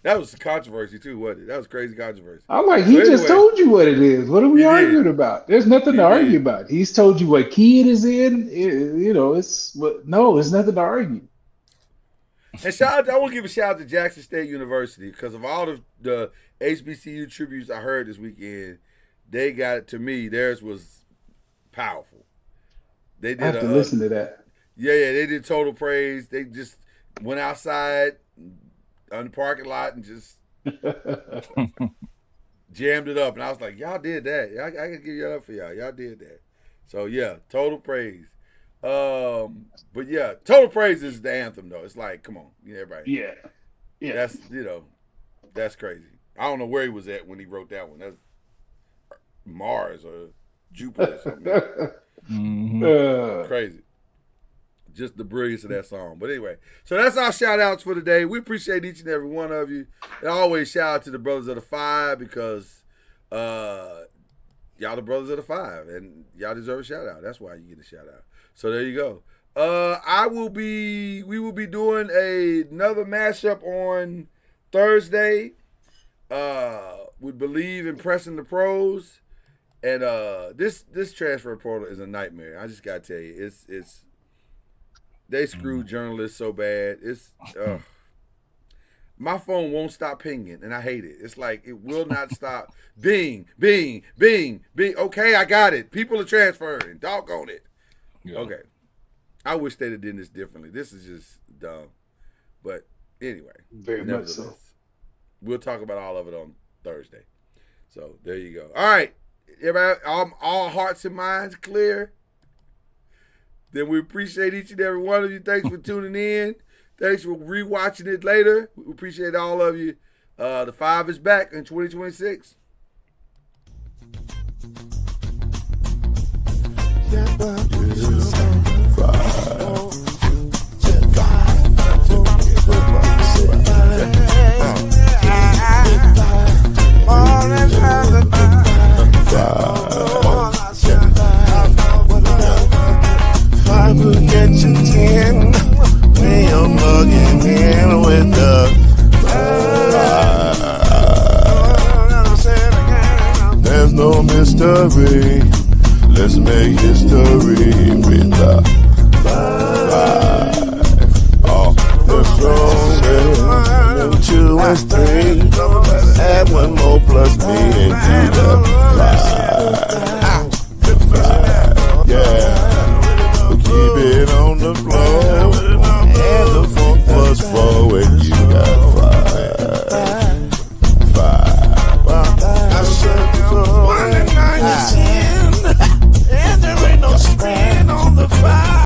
That was controversy too, wasn't it? That was crazy controversy. I'm like, he just told you what it is. What are we arguing about? There's nothing to argue about. He's told you what key it is in. It's nothing to argue. And I want to give a shout out to Jackson State University because of all the HBCU tributes I heard this weekend. They got it to me. Theirs was powerful. They did. I have to listen to that. Yeah, they did Total Praise. They just went outside on the parking lot and just jammed it up. And I was like, y'all did that. I can give you up for y'all. Y'all did that. So, yeah, Total Praise. But, yeah, Total Praise is the anthem, though. It's like, come on. Everybody. Yeah. That's, that's crazy. I don't know where he was at when he wrote that one. That's Mars or Jupiter or something. Crazy. Just the brilliance of that song. But anyway, so that's our shout outs for today. We appreciate each and every one of you. And always shout out to the Brothers of the Five because y'all the Brothers of the Five and y'all deserve a shout out. That's why you get a shout out. So there you go. We will be doing another mashup on Thursday. We believe in pressing the pros. And this transfer portal is a nightmare. I just gotta tell you, it's they screw journalists so bad. It's my phone won't stop pinging, and I hate it. It's like it will not stop. Bing, bing, bing, bing. Okay, I got it. People are transferring. Doggone it. Yeah. Okay. I wish they'd have done this differently. This is just dumb. But anyway, very much so. We'll talk about all of it on Thursday. So there you go. All right, everybody. All hearts and minds clear. Then we appreciate each and every one of you. Thanks for tuning in. Thanks for rewatching it later. We appreciate all of you. The Five is back in 2026. Get you 10 when you're mugging in with the there's no mystery. Let's make history with the stronger. 2 is 3. Add 1 more plus me and you the fly.